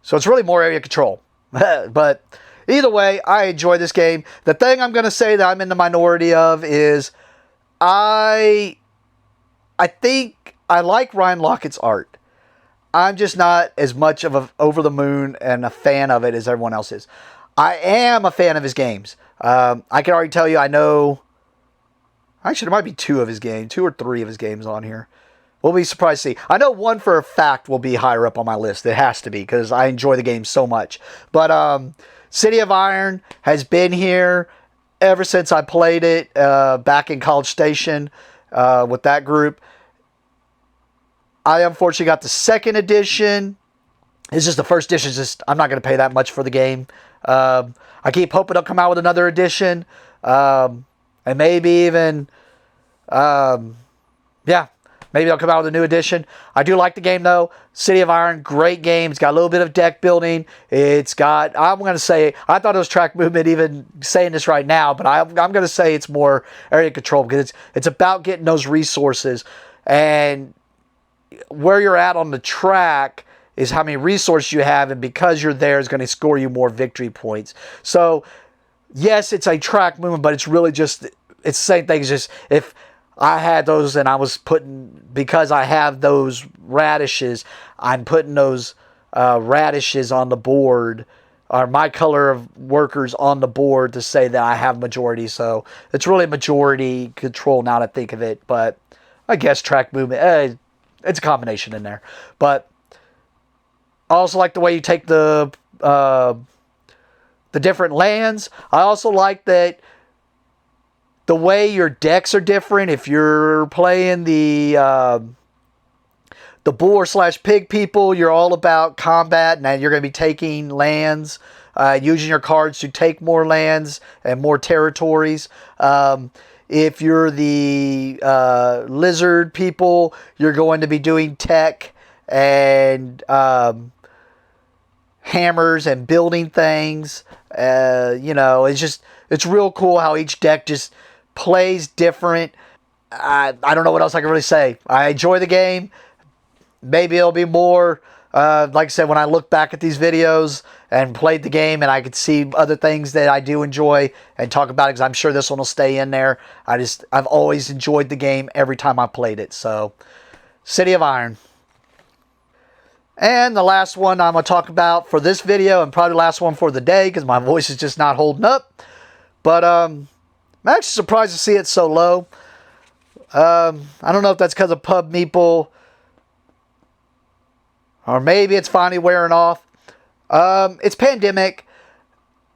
So it's really more area control. But either way, I enjoy this game. The thing I'm going to say that I'm in the minority of is I think I like Ryan Lockett's art. I'm just not as much of a over the moon and a fan of it as everyone else is. I am a fan of his games. I can already tell you I know... Actually, there might be two or three of his games on here. We'll be surprised to see. I know one for a fact will be higher up on my list. It has to be, because I enjoy the game so much. But City of Iron has been here ever since I played it back in College Station with that group. I unfortunately got the second edition. It's just the first edition. I'm not going to pay that much for the game. I keep hoping they'll come out with another edition. And maybe even... maybe they'll come out with a new edition. I do like the game, though. City of Iron, great game. It's got a little bit of deck building. It's got, I'm going to say, I thought it was track movement even saying this right now, but I'm going to say it's more area control, because it's about getting those resources. And where you're at on the track is how many resources you have, and because you're there is going to score you more victory points. So, yes, it's a track movement, but it's really just, it's the same thing. It's just, if I had those and I was because I have those radishes, I'm putting those radishes on the board, or my color of workers on the board, to say that I have majority. So it's really majority control now that I think of it. But I guess track movement, it's a combination in there. But I also like the way you take the different lands. I also like that the way your decks are different. If you're playing the boar/pig people, you're all about combat, and you're going to be taking lands, using your cards to take more lands and more territories. If you're the lizard people, you're going to be doing tech and hammers and building things. It's real cool how each deck just plays different. I don't know what else I can really say. I enjoy the game. Maybe it'll be more, like I said, when I look back at these videos and played the game, and I could see other things that I do enjoy and talk about it, because I'm sure this one will stay in there. I've always enjoyed the game every time I played it. So, City of Iron. And the last one I'm going to talk about for this video, and probably the last one for the day, because my voice is just not holding up. But I'm actually surprised to see it so low. I don't know if that's because of Pub Meeple, or maybe it's finally wearing off. It's Pandemic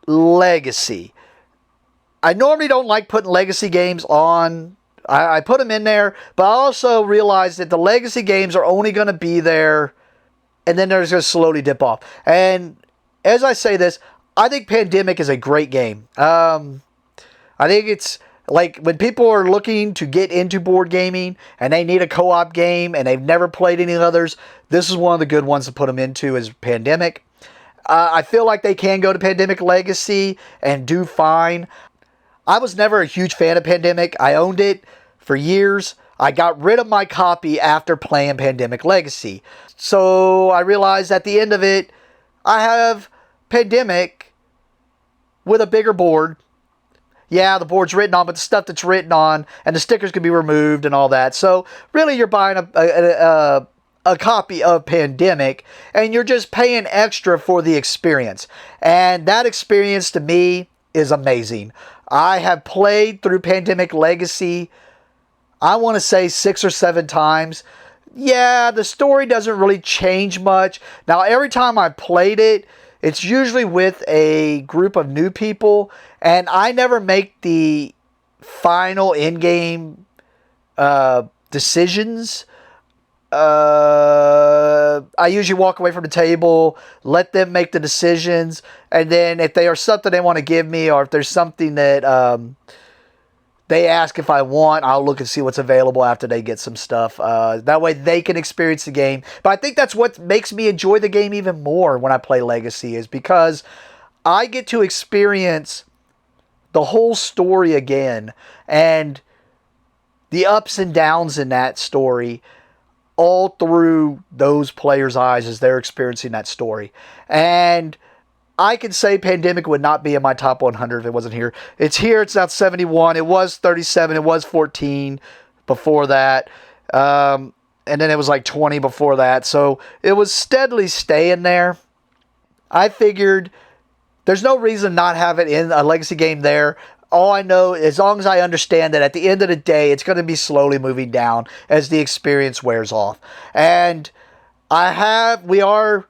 Legacy. I normally don't like putting Legacy games on. I put them in there, but I also realize that the Legacy games are only going to be there, and then they're just going to slowly dip off. And as I say this, I think Pandemic is a great game. I think it's like when people are looking to get into board gaming and they need a co-op game and they've never played any others, this is one of the good ones to put them into is Pandemic. I feel like they can go to Pandemic Legacy and do fine. I was never a huge fan of Pandemic. I owned it for years. I got rid of my copy after playing Pandemic Legacy. So I realized at the end of it, I have Pandemic with a bigger board. Yeah, the board's written on, but the stuff that's written on and the stickers can be removed and all that. So really you're buying a copy of Pandemic and you're just paying extra for the experience. And that experience to me is amazing. I have played through Pandemic Legacy, I want to say 6 or 7 times. Yeah, the story doesn't really change much. Now, every time I played it, it's usually with a group of new people, and I never make the final in-game decisions. I usually walk away from the table, let them make the decisions, and then if they are something they want to give me, or if there's something that they ask if I want, I'll look and see what's available after they get some stuff. That way they can experience the game. But I think that's what makes me enjoy the game even more when I play Legacy, is because I get to experience the whole story again and the ups and downs in that story all through those players' eyes as they're experiencing that story. And I can say Pandemic would not be in my top 100 if it wasn't here. It's here. It's now 71. It was 37. It was 14 before that. And then it was like 20 before that. So it was steadily staying there. I figured there's no reason not have it in a Legacy game there. All I know, as long as I understand that at the end of the day, it's going to be slowly moving down as the experience wears off. And we are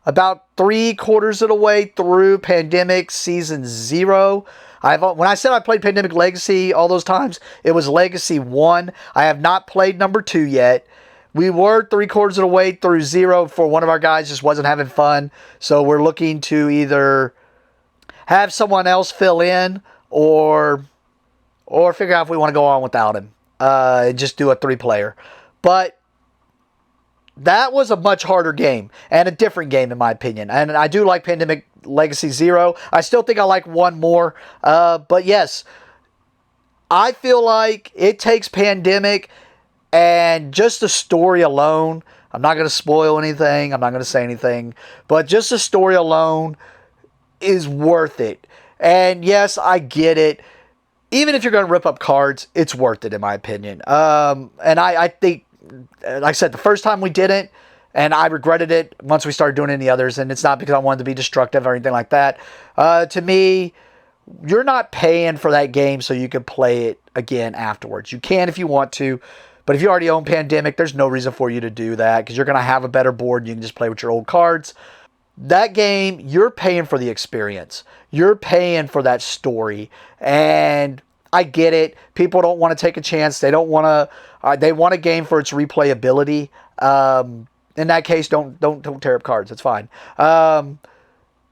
about 3/4 of the way through Pandemic Season 0. When I said I played Pandemic Legacy all those times, it was Legacy 1. I have not played number 2 yet. We were 3/4 of the way through 0 for one of our guys just wasn't having fun. So we're looking to either have someone else fill in or figure out if we want to go on without him. And just do a 3-player. But that was a much harder game and a different game in my opinion. And I do like Pandemic Legacy 0. I still think I like 1 more. But yes, I feel like it takes Pandemic and just the story alone. I'm not going to spoil anything. I'm not going to say anything. But just the story alone is worth it. And yes, I get it. Even if you're going to rip up cards, it's worth it in my opinion. And I think, like I said, the first time we did it, and I regretted it once we started doing any others, and it's not because I wanted to be destructive or anything like that. To me, you're not paying for that game so you can play it again afterwards. You can if you want to, but if you already own Pandemic, there's no reason for you to do that because you're going to have a better board and you can just play with your old cards. That game, you're paying for the experience. You're paying for that story. And I get it. People don't want to take a chance. They don't want to. They want a game for its replayability. In that case, don't tear up cards. It's fine.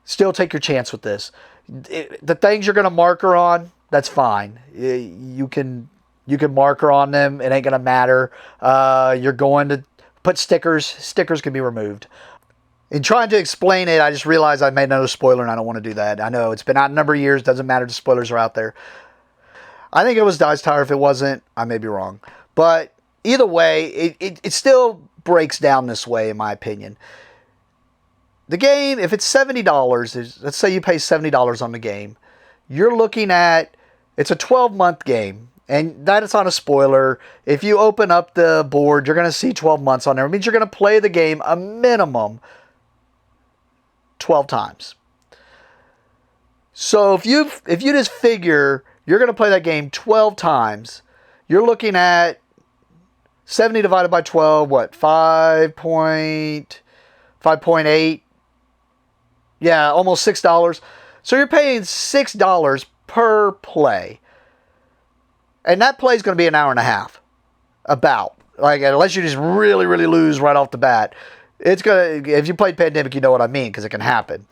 Still take your chance with this. The things you're going to marker on, that's fine. You can marker on them. It ain't going to matter. You're going to put stickers. Stickers can be removed. In trying to explain it, I just realized I made another spoiler and I don't want to do that. I know it's been out a number of years. Doesn't matter. The spoilers are out there. I think it was Dice Tower. If it wasn't, I may be wrong. But either way, it still breaks down this way, in my opinion. The game, if it's $70, let's say you pay $70 on the game, you're looking at, it's a 12-month game. And that is not a spoiler. If you open up the board, you're going to see 12 months on there. It means you're going to play the game a minimum 12 times. So if you just figure you're going to play that game 12 times, you're looking at 70 divided by 12, what? 5.8. Yeah, almost $6. So you're paying $6 per play. And that play is going to be an hour and a half. About. Like, unless you just really, really lose right off the bat. it's gonna. If you played Pandemic, you know what I mean, because it can happen.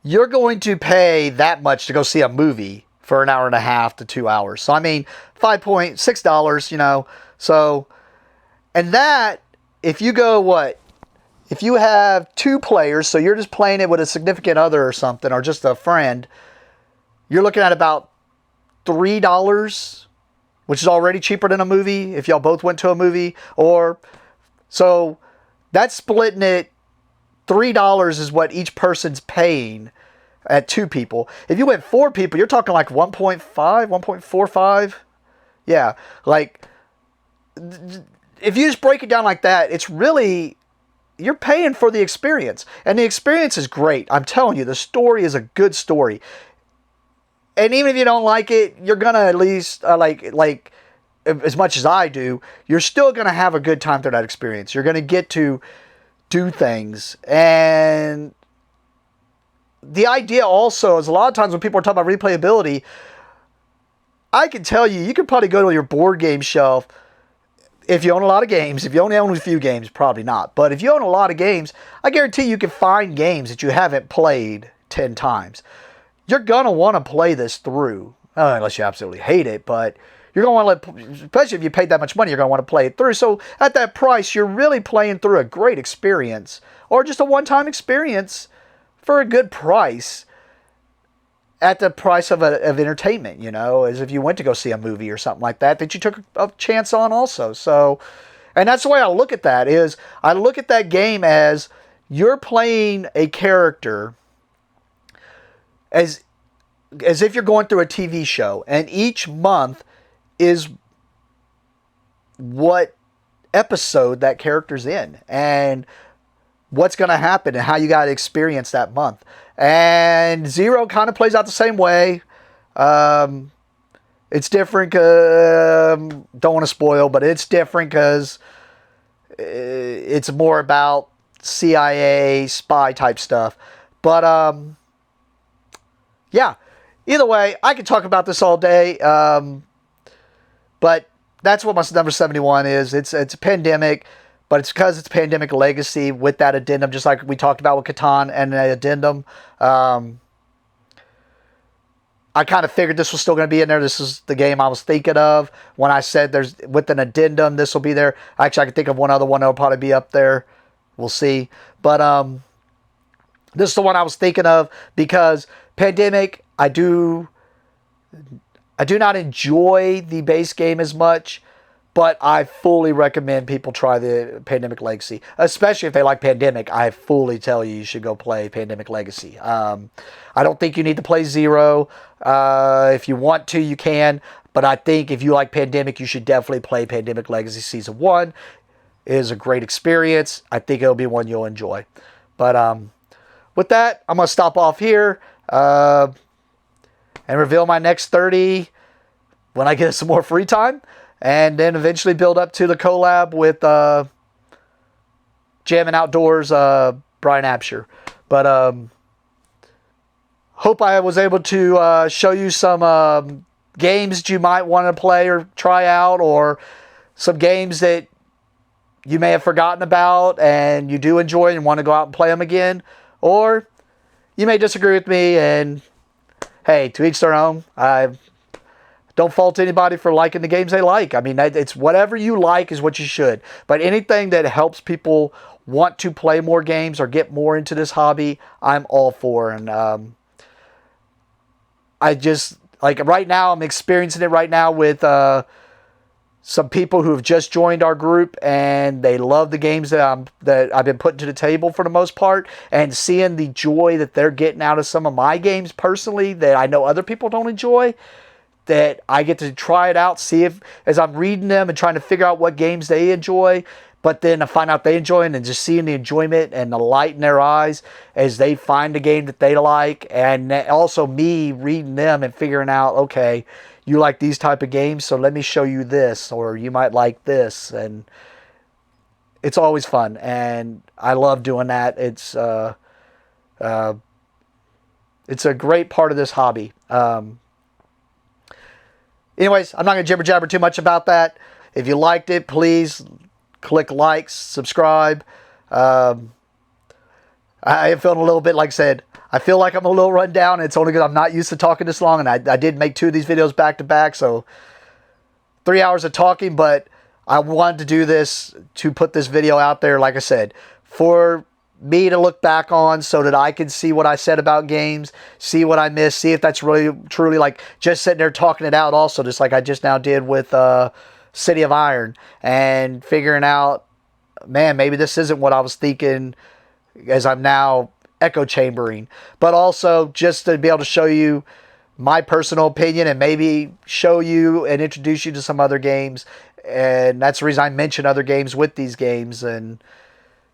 You're going to pay that much to go see a movie for an hour and a half to 2 hours. So I mean, $5.6, you know. So, and that, if you go if you have 2 players, so you're just playing it with a significant other or something, or just a friend, you're looking at about $3, which is already cheaper than a movie if y'all both went to a movie. Or, so that's splitting it. $3 is what each person's paying at 2 people. If you went 4 people, you're talking like 1.5, 1.45. Yeah, like, if you just break it down like that, it's really, you're paying for the experience. And the experience is great. I'm telling you, the story is a good story. And even if you don't like it, you're going to at least, like as much as I do, you're still going to have a good time through that experience. You're going to get to do things. And the idea also is, a lot of times when people are talking about replayability, I can tell you, you could probably go to your board game shelf. If you own a lot of games, if you only own a few games, probably not. But if you own a lot of games, I guarantee you can find games that you haven't played 10 times. You're going to want to play this through, unless you absolutely hate it, but you're going to want to, especially if you paid that much money, you're going to want to play it through. So at that price, you're really playing through a great experience, or just a one-time experience for a good price, at the price of entertainment, you know, as if you went to go see a movie or something like that you took a chance on also. So, and that's the way I look at that, is I look at that game as you're playing a character as if you're going through a TV show, and each month is what episode that character's in, and what's going to happen, and how you got to experience that month. And Zero kind of plays out the same way. It's different. Don't want to spoil, but it's different because it's more about CIA spy type stuff. But yeah, either way, I could talk about this all day. But that's what my number 71 is. It's a Pandemic. But it's because it's Pandemic Legacy with that addendum, just like we talked about with Katan and an addendum. I kind of figured this was still going to be in there. This is the game I was thinking of when I said there's with an addendum, this will be there. Actually, I can think of one other one that will probably be up there. We'll see. But this is the one I was thinking of because Pandemic, I do not enjoy the base game as much. But I fully recommend people try the Pandemic Legacy, especially if they like Pandemic. I fully tell you should go play Pandemic Legacy. I don't think you need to play Zero. If you want to, you can. But I think if you like Pandemic, you should definitely play Pandemic Legacy Season 1. It is a great experience. I think it'll be one you'll enjoy. But with that, I'm going to stop off here and reveal my next 30 when I get some more free time. And then eventually build up to the collab with Jamming Outdoors, Brian Absher. But hope I was able to show you some games that you might want to play or try out, or some games that you may have forgotten about and you do enjoy and want to go out and play them again. Or you may disagree with me, and hey, to each their own. I don't fault anybody for liking the games they like. I mean, it's whatever you like is what you should. But anything that helps people want to play more games or get more into this hobby, I'm all for. And I just, like right now, I'm experiencing it right now with some people who have just joined our group, and they love the games that I've been putting to the table for the most part, and seeing the joy that they're getting out of some of my games personally that I know other people don't enjoy. That I get to try it out, see if, as I'm reading them and trying to figure out what games they enjoy, but then I find out they enjoy it, and just seeing the enjoyment and the light in their eyes as they find a game that they like, and also me reading them and figuring out, okay, you like these type of games, so let me show you this, or you might like this, and it's always fun, and I love doing that. It's a great part of this hobby. Anyways, I'm not going to jibber jabber too much about that. If you liked it, please click likes, subscribe. I am feeling a little bit, like I said, I feel like I'm a little run down. It's only because I'm not used to talking this long, and I did make 2 of these videos back to back, so 3 hours of talking, but I wanted to do this to put this video out there, like I said, for me to look back on so that I can see what I said about games, see what I missed, see if that's really, truly like just sitting there talking it out also, just like I just now did with City of Iron, and figuring out, man, maybe this isn't what I was thinking as I'm now echo chambering, but also just to be able to show you my personal opinion and maybe show you and introduce you to some other games. And that's the reason I mention other games with these games and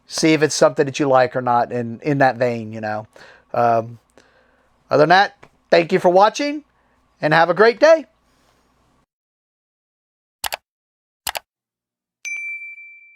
see if it's something that you like or not in that vein, you know. Other than that, thank you for watching and have a great day.